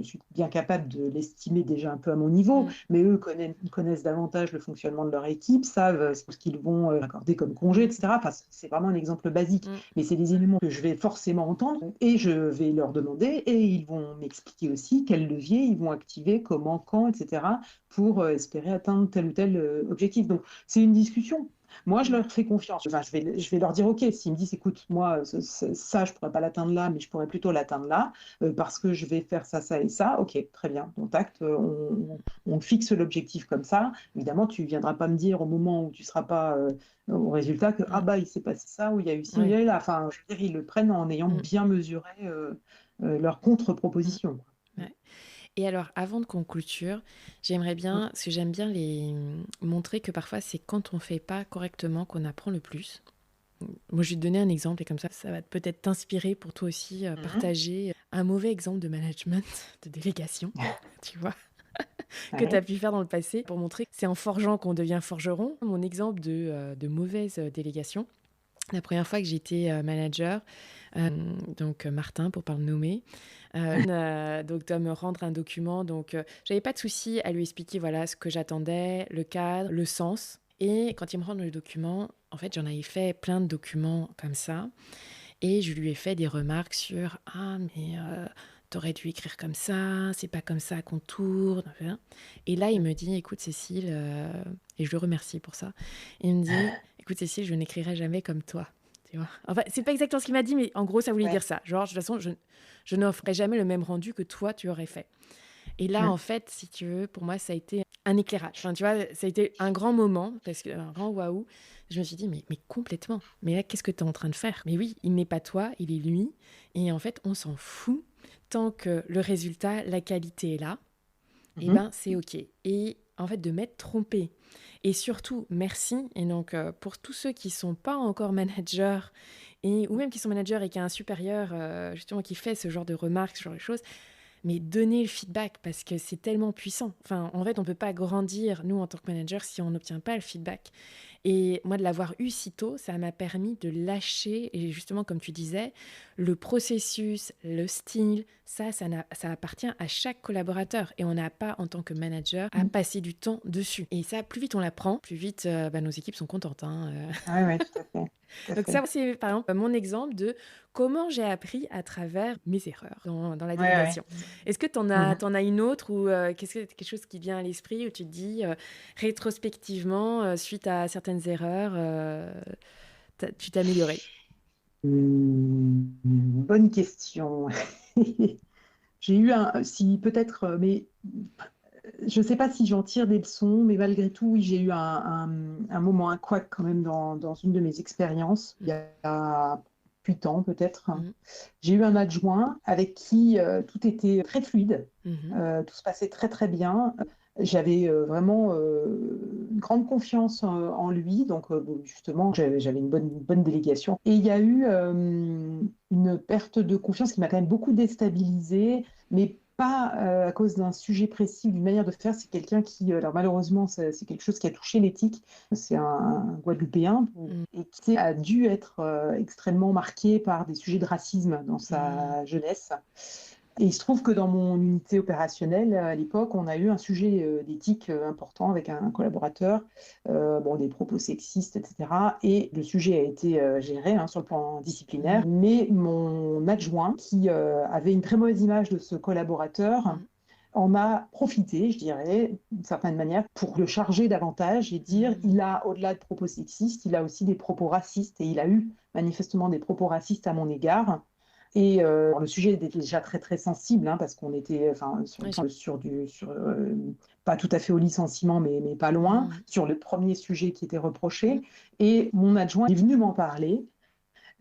[SPEAKER 2] suis bien capable de l'estimer déjà un peu à mon niveau,
[SPEAKER 1] Mmh.
[SPEAKER 2] mais eux connaissent davantage le fonctionnement de leur équipe, savent ce qu'ils vont accorder comme congé,
[SPEAKER 1] Mmh.
[SPEAKER 2] etc. Enfin, c'est vraiment un exemple basique,
[SPEAKER 1] Mmh.
[SPEAKER 2] mais c'est des éléments que je vais forcément entendre et je vais leur demander et ils vont m'expliquer aussi quels leviers ils vont activer, comment, quand, etc. pour espérer atteindre tel ou tel objectif. Donc, c'est une discussion. Moi, je
[SPEAKER 1] Mmh.
[SPEAKER 2] leur fais confiance. Enfin, je vais leur dire, OK, s'ils me disent, écoute, moi, ça, je ne pourrais pas l'atteindre là, mais je pourrais plutôt l'atteindre là, parce que je vais faire ça, ça et ça. OK, très bien. Donc, tact, on fixe l'objectif comme ça. Évidemment, tu ne viendras pas me dire au moment où tu ne seras pas au résultat que, ah
[SPEAKER 1] Mmh.
[SPEAKER 2] bah, il s'est passé ça, ou il y a eu ci, ou il y
[SPEAKER 1] Ouais.
[SPEAKER 2] a eu là. Enfin, je veux dire, ils le prennent en ayant
[SPEAKER 1] Mmh.
[SPEAKER 2] bien mesuré leur
[SPEAKER 1] Mmh.
[SPEAKER 2] contre-proposition.
[SPEAKER 1] Ouais. Et alors, avant de qu'on clôture, j'aimerais bien, parce que j'aime bien montrer que parfois c'est quand on fait pas correctement qu'on apprend le plus. Moi, je vais te donner un exemple et comme ça va peut-être t'inspirer pour toi aussi
[SPEAKER 2] Mhm.
[SPEAKER 1] partager un mauvais exemple de management, de délégation, tu vois, que tu as
[SPEAKER 2] Ouais.
[SPEAKER 1] pu faire dans le passé pour montrer que c'est en forgeant qu'on devient forgeron. Mon exemple de mauvaise délégation, La première fois que j'étais manager, donc Martin, pour pas le nommer, donc doit me rendre un document. Donc, j'avais pas de souci à lui expliquer voilà ce que j'attendais, le cadre, le sens. Et quand il me rend le document, en fait, j'en avais fait plein de documents comme ça. Et je lui ai fait des remarques sur ah, mais t'aurais dû écrire comme ça, c'est pas comme ça qu'on tourne. Enfin. Et là, il me dit écoute, Cécile, et je le remercie pour ça, il me dit écoute, Cécile, je n'écrirai jamais comme toi. Tu vois, enfin, c'est pas exactement ce qu'il m'a dit, mais en gros, ça voulait
[SPEAKER 2] Ouais.
[SPEAKER 1] dire ça. Genre, de toute façon, je n'offrirai jamais le même rendu que toi, tu aurais fait. Et là, en fait, si tu veux, pour moi, ça a été un éclairage. Enfin, tu vois, ça a été un grand moment, parce que, un grand waouh. Je me suis dit, mais complètement. Mais là, qu'est-ce que tu es en train de faire? Mais oui, il n'est pas toi, il est lui. Et en fait, on s'en fout. Tant que le résultat, la qualité est là, eh ben, c'est OK. Et en fait, de m'être trompée. Et surtout, merci. Et donc, pour tous ceux qui ne sont pas encore managers, ou même qui sont managers et qui ont un supérieur, justement, qui fait ce genre de remarques, ce genre de choses, mais donner le feedback parce que c'est tellement puissant. Enfin, en fait, on ne peut pas grandir, nous, en tant que manager, si on n'obtient pas le feedback. Et moi, de l'avoir eu si tôt, ça m'a permis de lâcher, et justement, comme tu disais, le processus, le style, ça appartient à chaque collaborateur. Et on n'a pas, en tant que manager, à passer du temps dessus. Et ça, plus vite on l'apprend, plus vite nos équipes sont contentes. Hein.
[SPEAKER 2] Ouais, tout à fait. Tout à
[SPEAKER 1] Donc
[SPEAKER 2] fait.
[SPEAKER 1] ça, c'est par exemple mon exemple de comment j'ai appris à travers mes erreurs dans la
[SPEAKER 2] Ouais, ouais.
[SPEAKER 1] délégation. Est-ce que tu en as une autre ou qu'est-ce que quelque chose qui vient à l'esprit où tu te dis rétrospectivement, suite à certaines erreurs, tu t'es amélioré?
[SPEAKER 2] Bonne question. J'ai eu si peut-être, mais je ne sais pas si j'en tire des leçons, mais malgré tout, oui, j'ai eu un moment, un couac quand même dans une de mes expériences, il y a 8 ans peut-être.
[SPEAKER 1] Mhm.
[SPEAKER 2] J'ai eu un adjoint avec qui tout était très fluide,
[SPEAKER 1] Mhm.
[SPEAKER 2] tout se passait très très bien. J'avais vraiment une grande confiance en lui, donc bon, justement, j'avais une bonne délégation. Et il y a eu une perte de confiance qui m'a quand même beaucoup déstabilisée, mais pas à cause d'un sujet précis, d'une manière de faire. C'est quelqu'un qui, alors malheureusement, c'est quelque chose qui a touché l'éthique. C'est un Guadeloupéen
[SPEAKER 1] Mhm.
[SPEAKER 2] et qui a dû être extrêmement marqué par des sujets de racisme dans
[SPEAKER 1] Mhm.
[SPEAKER 2] sa jeunesse. Et il se trouve que dans mon unité opérationnelle, à l'époque, on a eu un sujet d'éthique important avec un collaborateur, bon, des propos sexistes, etc. Et le sujet a été géré sur le plan disciplinaire.
[SPEAKER 1] Mhm.
[SPEAKER 2] Mais mon adjoint, qui avait une très mauvaise image de ce collaborateur,
[SPEAKER 1] Mhm.
[SPEAKER 2] en a profité, je dirais, d'une certaine manière, pour le charger davantage et dire,
[SPEAKER 1] Mhm.
[SPEAKER 2] il a, au-delà de propos sexistes, il a aussi des propos racistes. Et il a eu manifestement des propos racistes à mon égard. Et le sujet était déjà très très sensible parce qu'on était enfin,
[SPEAKER 1] Ouais,
[SPEAKER 2] pas tout à fait au licenciement, mais pas loin,
[SPEAKER 1] Mhm.
[SPEAKER 2] sur le premier sujet qui était
[SPEAKER 1] Mhm.
[SPEAKER 2] reproché. Et mon adjoint est venu m'en parler.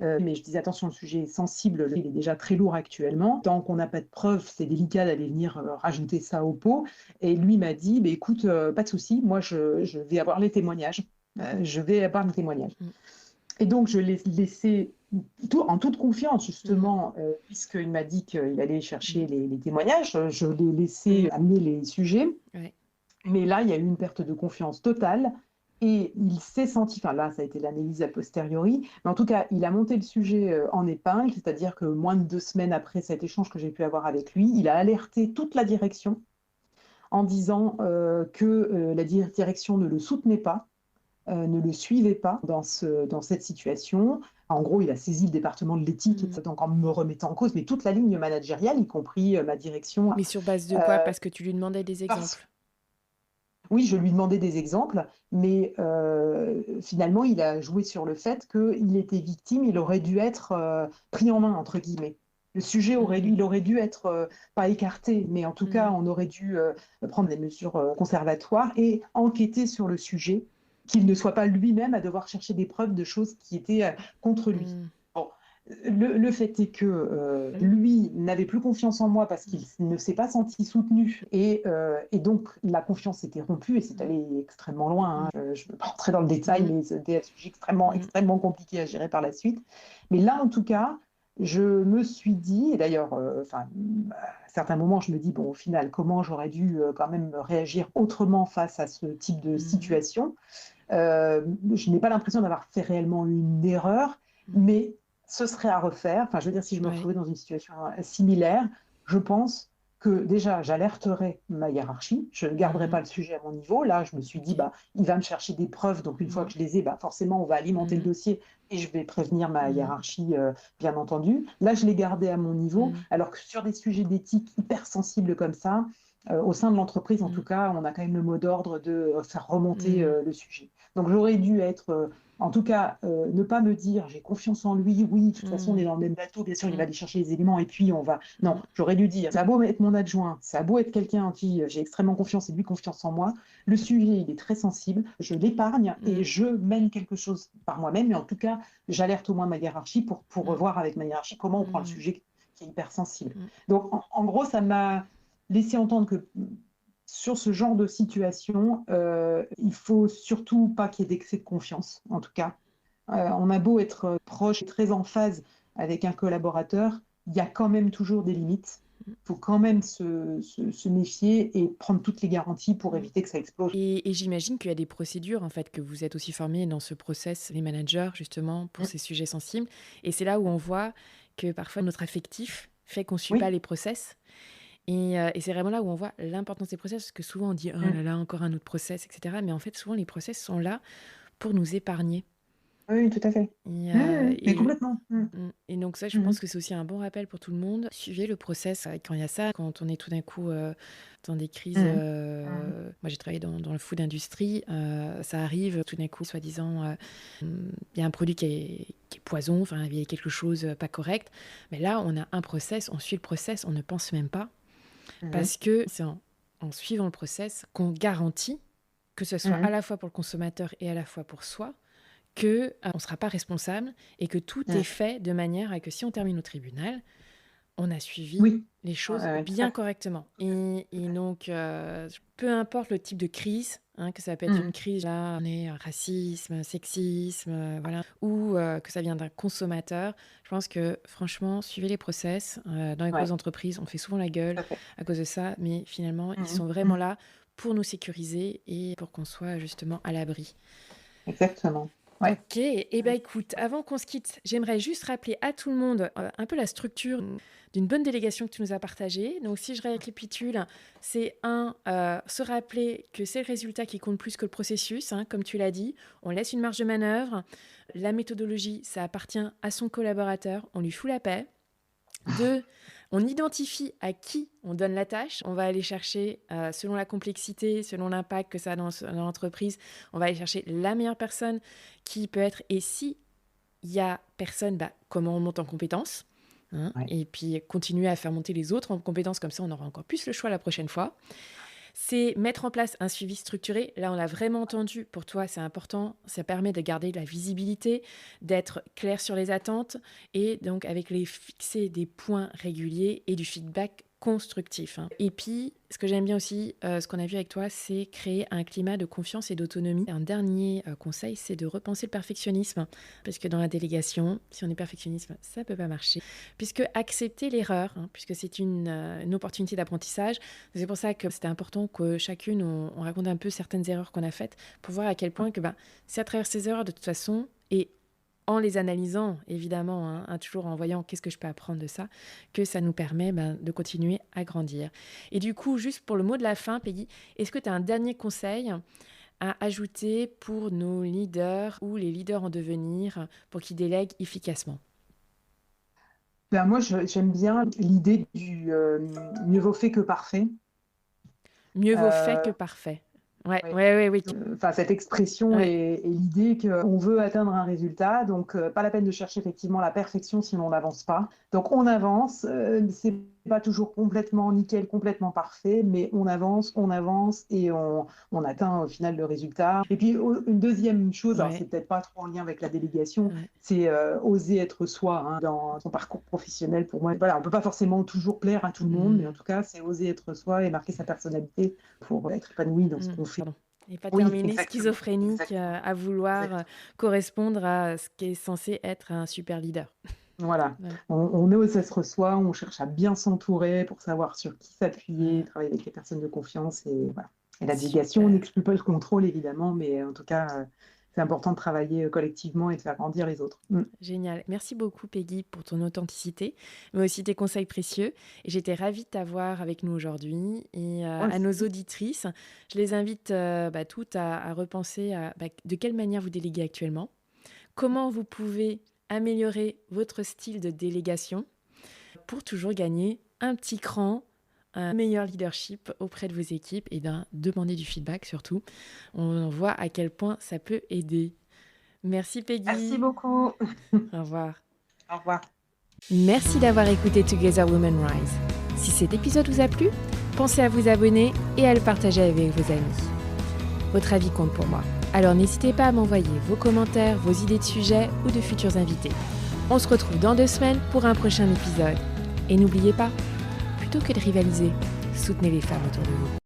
[SPEAKER 2] Mais je disais attention, le sujet est sensible, il est déjà très lourd actuellement. Tant qu'on n'a pas de preuves, c'est délicat d'aller venir rajouter ça au pot. Et lui m'a dit, bah, écoute, pas de souci, moi je vais avoir les témoignages. Je vais avoir les témoignages.
[SPEAKER 1] Mhm.
[SPEAKER 2] Et donc, je l'ai laissé en toute confiance,
[SPEAKER 1] Mhm.
[SPEAKER 2] justement, puisqu'il m'a dit qu'il allait chercher
[SPEAKER 1] Mhm.
[SPEAKER 2] les témoignages. Je l'ai laissé amener les sujets.
[SPEAKER 1] Ouais.
[SPEAKER 2] Mais là, il y a eu une perte de confiance totale. Et il s'est senti, enfin là, ça a été l'analyse a posteriori, mais en tout cas, il a monté le sujet en épingle, c'est-à-dire que moins de 2 semaines après cet échange que j'ai pu avoir avec lui, il a alerté toute la direction en disant que la direction ne le soutenait pas, ne le suivait pas dans cette situation. En gros, il a saisi le département de l'éthique,
[SPEAKER 1] Mhm.
[SPEAKER 2] donc en me remettant en cause, mais toute la ligne managériale, y compris ma direction.
[SPEAKER 1] Mais sur base de quoi?
[SPEAKER 2] Euh,
[SPEAKER 1] Parce que tu lui demandais des
[SPEAKER 2] parce
[SPEAKER 1] exemples.
[SPEAKER 2] Oui, je lui demandais des exemples, mais finalement, il a joué sur le fait qu'il était victime, il aurait dû être pris en main, entre guillemets. Le sujet
[SPEAKER 1] Mhm.
[SPEAKER 2] il aurait dû être pas écarté, mais en tout cas,
[SPEAKER 1] Mhm.
[SPEAKER 2] on aurait dû prendre des mesures conservatoires et enquêter sur le sujet, qu'il ne soit pas lui-même à devoir chercher des preuves de choses qui étaient contre lui.
[SPEAKER 1] Mhm.
[SPEAKER 2] Bon, le fait est que
[SPEAKER 1] Mhm.
[SPEAKER 2] lui n'avait plus confiance en moi parce qu'il ne s'est pas senti soutenu et donc la confiance était rompue et c'est
[SPEAKER 1] Mhm.
[SPEAKER 2] allé extrêmement loin.
[SPEAKER 1] Mhm.
[SPEAKER 2] Je ne veux pas rentrer dans le détail,
[SPEAKER 1] Mhm.
[SPEAKER 2] mais c'était un sujet extrêmement,
[SPEAKER 1] Mhm.
[SPEAKER 2] extrêmement compliqué à gérer par la suite. Mais là, en tout cas, je me suis dit, et d'ailleurs, à certains moments, je me dis, bon, au final, comment j'aurais dû quand même réagir autrement face à ce type de
[SPEAKER 1] Mmh.
[SPEAKER 2] situation. Je n'ai pas l'impression d'avoir fait réellement une erreur,
[SPEAKER 1] Mmh.
[SPEAKER 2] mais ce serait à refaire. Enfin, je veux dire, si je me
[SPEAKER 1] Ouais.
[SPEAKER 2] retrouvais dans une situation similaire, je pense que déjà, j'alerterais ma hiérarchie. Je ne garderais
[SPEAKER 1] Mmh.
[SPEAKER 2] pas le sujet à mon niveau. Là, je me suis dit,
[SPEAKER 1] OK.
[SPEAKER 2] bah, il va me chercher des preuves. Donc, une fois
[SPEAKER 1] Mmh.
[SPEAKER 2] que je les ai, bah, forcément, on va alimenter le
[SPEAKER 1] Mmh.
[SPEAKER 2] dossier et je vais prévenir ma
[SPEAKER 1] Mmh.
[SPEAKER 2] hiérarchie, bien entendu. Là, je l'ai gardé à mon niveau.
[SPEAKER 1] Mmh.
[SPEAKER 2] Alors que sur des sujets d'éthique hyper sensibles comme ça, au sein de l'entreprise, en tout
[SPEAKER 1] Mmh.
[SPEAKER 2] cas, on a quand même le mot d'ordre de faire remonter
[SPEAKER 1] Mmh.
[SPEAKER 2] le sujet. Donc j'aurais dû être, en tout cas, ne pas me dire j'ai confiance en lui, oui, de toute façon on est
[SPEAKER 1] Mmh.
[SPEAKER 2] dans le même bateau, bien sûr il va
[SPEAKER 1] Mmh.
[SPEAKER 2] aller chercher les éléments et puis on va. Non,
[SPEAKER 1] Mmh.
[SPEAKER 2] j'aurais dû dire, ça a beau être mon adjoint, ça a beau être quelqu'un en qui j'ai extrêmement confiance et lui confiance en moi, le sujet il est très sensible, je l'épargne et
[SPEAKER 1] Mmh.
[SPEAKER 2] je mène quelque chose par moi-même, mais en tout cas j'alerte au moins ma hiérarchie pour
[SPEAKER 1] Mmh.
[SPEAKER 2] revoir avec ma hiérarchie comment on prend le
[SPEAKER 1] Mmh.
[SPEAKER 2] sujet qui est hyper sensible.
[SPEAKER 1] Mmh.
[SPEAKER 2] Donc en gros ça m'a laissé entendre que sur ce genre de situation, il faut surtout pas qu'il y ait d'excès de confiance, en tout cas. On a beau être proche et très en phase avec un collaborateur, il y a quand même toujours des limites. Il faut quand même se méfier et prendre toutes les garanties pour
[SPEAKER 1] Mmh.
[SPEAKER 2] éviter que ça explose.
[SPEAKER 1] Et j'imagine qu'il y a des procédures, en fait, que vous êtes aussi formés dans ce process, les managers, justement, pour
[SPEAKER 2] Mm.
[SPEAKER 1] ces sujets sensibles. Et c'est là où on voit que parfois notre affectif fait qu'on ne suit pas
[SPEAKER 2] Oui.
[SPEAKER 1] les process. Et c'est vraiment là où on voit l'importance des process, parce que souvent on dit oh
[SPEAKER 2] Mm.
[SPEAKER 1] là là, encore un autre process, etc. Mais en fait, souvent les process sont là pour nous épargner.
[SPEAKER 2] Oui, tout à fait.
[SPEAKER 1] Et,
[SPEAKER 2] Mm,
[SPEAKER 1] euh,
[SPEAKER 2] mm. Mais
[SPEAKER 1] et,
[SPEAKER 2] complètement. Mm.
[SPEAKER 1] et donc, ça, je pense
[SPEAKER 2] Mm.
[SPEAKER 1] que c'est aussi un bon rappel pour tout le monde. Suivez le process quand il y a ça, quand on est tout d'un coup dans des crises.
[SPEAKER 2] Mm. Mm.
[SPEAKER 1] Moi, j'ai travaillé dans le food industrie. Ça arrive tout d'un coup, soi-disant, il y a un produit qui est poison, enfin, il y a quelque chose pas correct. Mais là, on a un process, on suit le process, on ne pense même pas.
[SPEAKER 2] Mm.
[SPEAKER 1] Parce que c'est en suivant le process qu'on garantit que ce soit à
[SPEAKER 2] Mm.
[SPEAKER 1] la fois pour le consommateur et à la fois pour soi, que on ne sera pas responsable et que tout est
[SPEAKER 2] Mm.
[SPEAKER 1] fait de manière à que si on termine au tribunal, on a suivi
[SPEAKER 2] Oui.
[SPEAKER 1] les
[SPEAKER 2] Ouais,
[SPEAKER 1] choses
[SPEAKER 2] ouais, tout à
[SPEAKER 1] bien
[SPEAKER 2] fait.
[SPEAKER 1] correctement. Et donc, peu importe le type de crise, hein, que ça peut être
[SPEAKER 2] Mm.
[SPEAKER 1] une crise, là, on est racisme, sexisme, voilà, ou que ça vient d'un consommateur, je pense que franchement, suivez les process. Dans les grosses
[SPEAKER 2] Ouais,
[SPEAKER 1] entreprises, on fait souvent la
[SPEAKER 2] tout
[SPEAKER 1] gueule
[SPEAKER 2] à fait.
[SPEAKER 1] à cause de ça, mais finalement, ils
[SPEAKER 2] Mm.
[SPEAKER 1] sont vraiment
[SPEAKER 2] Mm.
[SPEAKER 1] là pour nous sécuriser et pour qu'on soit justement à l'abri.
[SPEAKER 2] Exactement. Ouais.
[SPEAKER 1] Ok, et ben écoute, avant qu'on se quitte, j'aimerais juste rappeler à tout le monde un peu la structure d'une bonne délégation que tu nous as partagée. Donc si je récapitule, c'est se rappeler que c'est le résultat qui compte plus que le processus, hein, comme tu l'as dit. On laisse une marge de manœuvre. La méthodologie, ça appartient à son collaborateur. On lui fout la paix. 2, on identifie à qui on donne la tâche. On va aller chercher, selon la complexité, selon l'impact que ça a dans l'entreprise, on va aller chercher la meilleure personne qui peut être. Et si il y a personne, bah, comment on monte en compétences, hein,
[SPEAKER 2] Ouais.
[SPEAKER 1] et puis continuer à faire monter les autres en compétences, comme ça on aura encore plus le choix la prochaine fois. C'est mettre en place un suivi structuré. Là, on l'a vraiment entendu. Pour toi, c'est important. Ça permet de garder de la visibilité, d'être clair sur les attentes et donc avec les fixer des points réguliers et du feedback constructif, hein. Et puis, ce que j'aime bien aussi, ce qu'on a vu avec toi, c'est créer un climat de confiance et d'autonomie. Un dernier conseil, c'est de repenser le perfectionnisme. Parce que dans la délégation, si on est perfectionniste, ça ne peut pas marcher. Puisque accepter l'erreur, hein, puisque c'est une opportunité d'apprentissage, c'est pour ça que c'était important que chacune, on raconte un peu certaines erreurs qu'on a faites pour voir à quel point que c'est à travers ces erreurs, de toute façon, et en les analysant, évidemment, hein, toujours en voyant qu'est-ce que je peux apprendre de ça, que ça nous permet de continuer à grandir. Et du coup, juste pour le mot de la fin, Peggy, est-ce que tu as un dernier conseil à ajouter pour nos leaders ou les leaders en devenir pour qu'ils délèguent efficacement?
[SPEAKER 2] Ben, moi, j'aime bien l'idée du mieux vaut fait que parfait.
[SPEAKER 1] Mieux vaut fait que
[SPEAKER 2] Euh,
[SPEAKER 1] parfait. Ouais,
[SPEAKER 2] oui.
[SPEAKER 1] ouais, ouais, oui.
[SPEAKER 2] Enfin, cette expression
[SPEAKER 1] Ouais.
[SPEAKER 2] et l'idée qu'on veut atteindre un résultat, donc pas la peine de chercher effectivement la perfection si on n'avance pas. Donc on avance, c'est pas toujours complètement nickel, complètement parfait, mais on avance et on atteint au final le résultat. Et puis une deuxième chose, alors c'est
[SPEAKER 1] Ouais,
[SPEAKER 2] peut-être pas trop en lien avec la délégation,
[SPEAKER 1] ouais.
[SPEAKER 2] c'est oser être soi, hein, dans son parcours professionnel. Pour moi, voilà, on peut pas forcément toujours plaire à tout le monde, mais en
[SPEAKER 1] Hmm.
[SPEAKER 2] tout cas, c'est oser être soi et marquer sa personnalité pour être épanoui dans ce qu'on fait.
[SPEAKER 1] Pardon. Et pas
[SPEAKER 2] Oui,
[SPEAKER 1] terminer
[SPEAKER 2] exactement,
[SPEAKER 1] schizophrénique
[SPEAKER 2] exactement,
[SPEAKER 1] à vouloir
[SPEAKER 2] exactement.
[SPEAKER 1] correspondre à ce qui est censé être un super leader.
[SPEAKER 2] Voilà,
[SPEAKER 1] Ouais,
[SPEAKER 2] on ose, ça se reçoit, on cherche à bien s'entourer pour savoir sur qui s'appuyer,
[SPEAKER 1] ouais.
[SPEAKER 2] travailler avec les personnes de confiance et voilà. Et la délégation, on
[SPEAKER 1] Super.
[SPEAKER 2] n'exclut pas le contrôle évidemment, mais en tout cas, c'est important de travailler collectivement et de faire grandir les autres.
[SPEAKER 1] Génial. Merci beaucoup, Peggy, pour ton authenticité, mais aussi tes conseils précieux. Et j'étais ravie de t'avoir avec nous aujourd'hui. Et
[SPEAKER 2] Moi
[SPEAKER 1] à nos
[SPEAKER 2] aussi.
[SPEAKER 1] auditrices, je les invite toutes à repenser de quelle manière vous déléguez actuellement, comment vous pouvez améliorer votre style de délégation pour toujours gagner un petit cran, un meilleur leadership auprès de vos équipes et demander du feedback surtout. On voit à quel point ça peut aider. Merci,
[SPEAKER 2] Merci
[SPEAKER 1] Peggy.
[SPEAKER 2] beaucoup.
[SPEAKER 1] Au revoir.
[SPEAKER 2] Au revoir.
[SPEAKER 1] Merci d'avoir écouté Together Women Rise. Si cet épisode vous a plu, pensez à vous abonner et à le partager avec vos amis. Votre avis compte pour moi. Alors n'hésitez pas à m'envoyer vos commentaires, vos idées de sujets ou de futurs invités. On se retrouve dans 2 semaines pour un prochain épisode. Et n'oubliez pas, plutôt que de rivaliser, soutenez les femmes autour de vous.